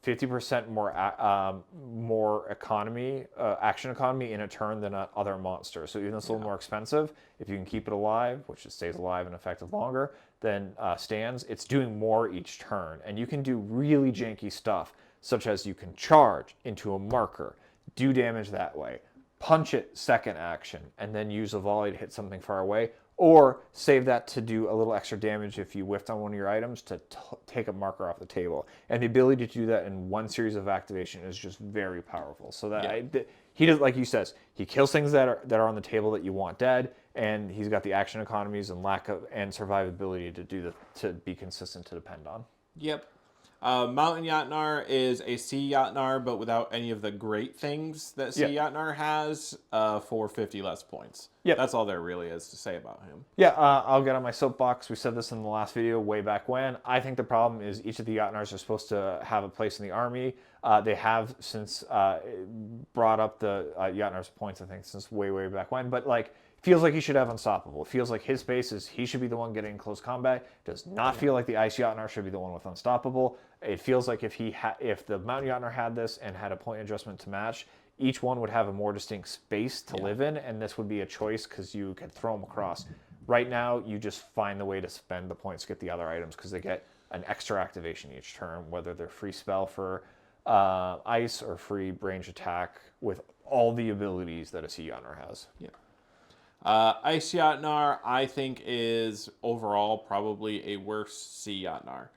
B: 50% more economy, action economy in a turn than other monsters. So even though it's a little more expensive, if you can keep it alive, which it stays alive and effective longer than stands, it's doing more each turn. And you can do really janky stuff, such as you can charge into a marker, do damage that way, punch it second action, and then use a volley to hit something far away, or save that to do a little extra damage if you whiffed on one of your items to take a marker off the table. And the ability to do that in one series of activation is just very powerful. So that he does, like you says, he kills things that are on the table that you want dead, and he's got the action economies and survivability to be consistent to depend on.
A: Yep. Mountain Yatnar is a Sea Yatnar, but without any of the great things that Sea Yatnar has, for 50 less points.
B: Yep.
A: That's all there really is to say about him.
B: Yeah, I'll get on my soapbox. We said this in the last video way back when. I think the problem is each of the Yatnars are supposed to have a place in the army. They have since brought up the Yatnar's points, I think, since way back when. But, feels like he should have Unstoppable. It feels like his space is he should be the one getting close combat. Does not feel like the Ice Yatnar should be the one with Unstoppable. It feels like if the Mountain Yatnar had this and had a point adjustment to match, each one would have a more distinct space to live in, and this would be a choice because you could throw them across. Right now, you just find the way to spend the points to get the other items because they get an extra activation each turn, whether they're free spell for ice or free range attack with all the abilities that a Sea Yatnar has.
A: Yeah. Ice Yatnar, I think, is overall probably a worse Sea Yatnar.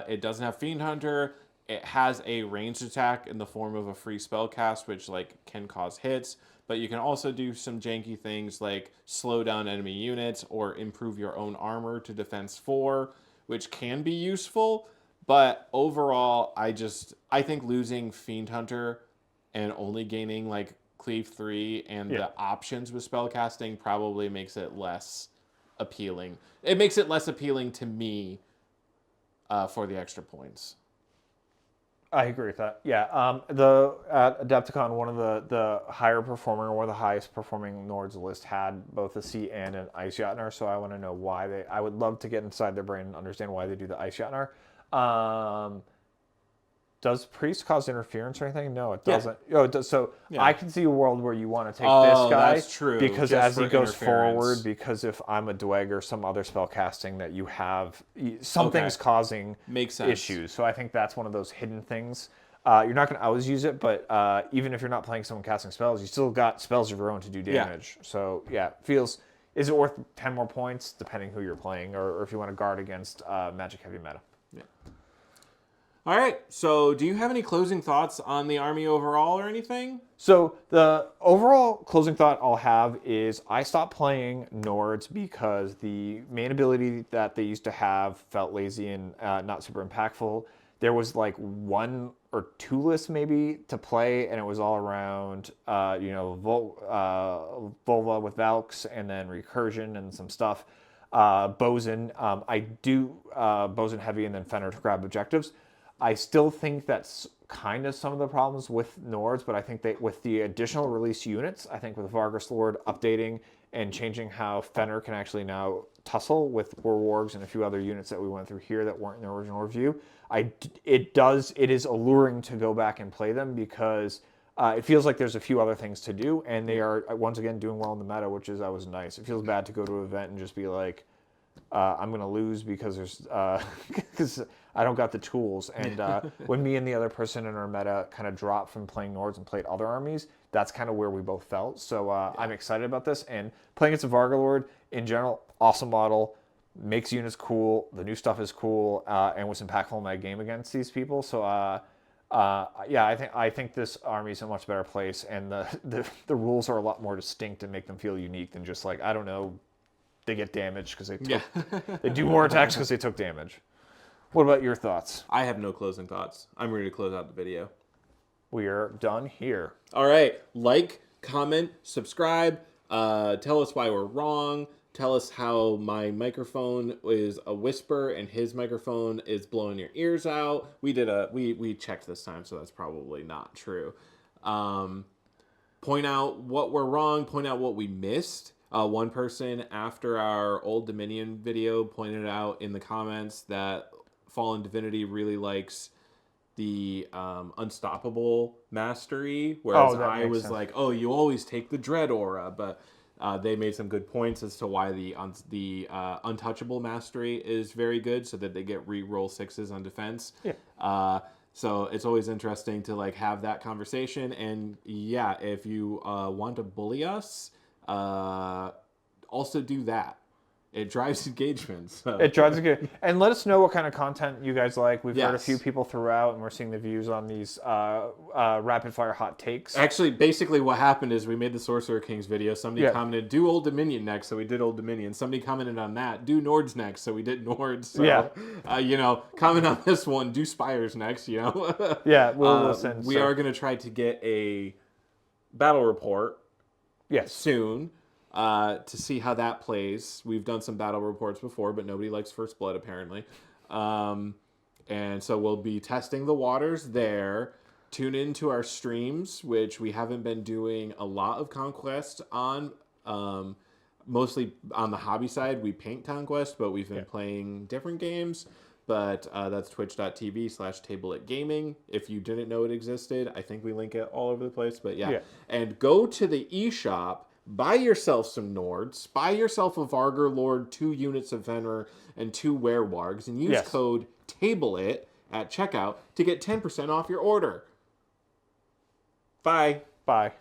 A: It doesn't have Fiend Hunter. It has a ranged attack in the form of a free spell cast, which can cause hits. But you can also do some janky things like slow down enemy units or improve your own armor to defense 4, which can be useful. But overall, I think losing Fiend Hunter and only gaining Cleave 3 and the options with spellcasting probably makes it less appealing. It makes it less appealing to me for the extra points.
B: I agree with that. Yeah, at Adepticon, one of the higher performing or one of the highest performing Nords list had both a Sea and an Ice Yatnar, so I want to know why I would love to get inside their brain and understand why they do the Ice Yatnar. Does Priest cause interference or anything? No, it doesn't. Yeah. Oh, it does. So I can see a world where you want to take this guy.
A: That's true.
B: Because just as he goes forward, because if I'm a Dweg or some other spell casting that you have, something's causing issues. So I think that's one of those hidden things. You're not going to always use it, but even if you're not playing someone casting spells, you still got spells of your own to do damage. Yeah. So is it worth 10 more points, depending who you're playing, or if you want to guard against magic heavy meta.
A: Yeah. All right, so do you have any closing thoughts on the army overall or anything?
B: So the overall closing thought I'll have is I stopped playing Nords because the main ability that they used to have felt lazy and not super impactful. There was 1 or 2 lists maybe to play, and it was all around, Volva with Valks and then Recursion and some stuff. Bosun, I do Bosun heavy and then Fenrir to grab objectives. I still think that's kind of some of the problems with Nords, but I think that with the additional release units, I think with Vargas Lord updating and changing how Fenrir can actually now tussle with Warwargs and a few other units that we went through here that weren't in the original review, it is alluring to go back and play them because it feels like there's a few other things to do, and they are, once again, doing well in the meta, which is always nice. It feels bad to go to an event and just be like, I'm going to lose because there's because I don't got the tools. And when me and the other person in our meta kind of dropped from playing Nords and played other armies, that's kind of where we both felt. So I'm excited about this. And playing against a Vargalord in general, awesome model, makes units cool. The new stuff is cool, and was impactful in my game against these people. So yeah, I think this army is a much better place, and the rules are a lot more distinct and make them feel unique than just like, I don't know, they get damaged because they took, they do more attacks because they took damage. What about your thoughts?
A: I have no closing thoughts. I'm ready to close out the video.
B: We are done here.
A: All right. Like, comment, subscribe. Tell us why we're wrong. Tell us how my microphone is a whisper and his microphone is blowing your ears out. We checked this time, so that's probably not true. Point out what we're wrong. Point out what we missed. One person after our Old Dominion video pointed out in the comments that Fallen Divinity really likes the Unstoppable Mastery, whereas I was like, oh, you always take the Dread Aura, but they made some good points as to why the Untouchable Mastery is very good, so that they get re-roll 6s on defense.
B: Yeah.
A: So it's always interesting to like have that conversation, and yeah, if you want to bully us, also do that. It drives engagement. So.
B: It drives engagement. And let us know what kind of content you guys like. We've heard a
A: Yes.
B: few people throughout, and we're seeing the views on these rapid-fire hot takes.
A: Actually, basically what happened is we made the Sorcerer Kings video. Somebody commented, do Old Dominion next, so we did Old Dominion. Somebody commented on that, do Nords next, so we did Nords. So,
B: yeah.
A: Comment on this one, do Spires next,
B: Yeah, we'll listen.
A: We are going to try to get a battle report soon. To see how that plays. We've done some battle reports before, but nobody likes First Blood, apparently. And so we'll be testing the waters there. Tune into our streams, which we haven't been doing a lot of Conquest on. Mostly on the hobby side, we paint Conquest, but we've been playing different games. But that's twitch.tv/tableitgaming. If you didn't know it existed, I think we link it all over the place. But yeah. And go to the eShop. Buy yourself some Nords. Buy yourself a Vargalord, 2 units of Veneer, and 2 Werewargs, and use code TABLEIT at checkout to get 10% off your order. Bye.
B: Bye.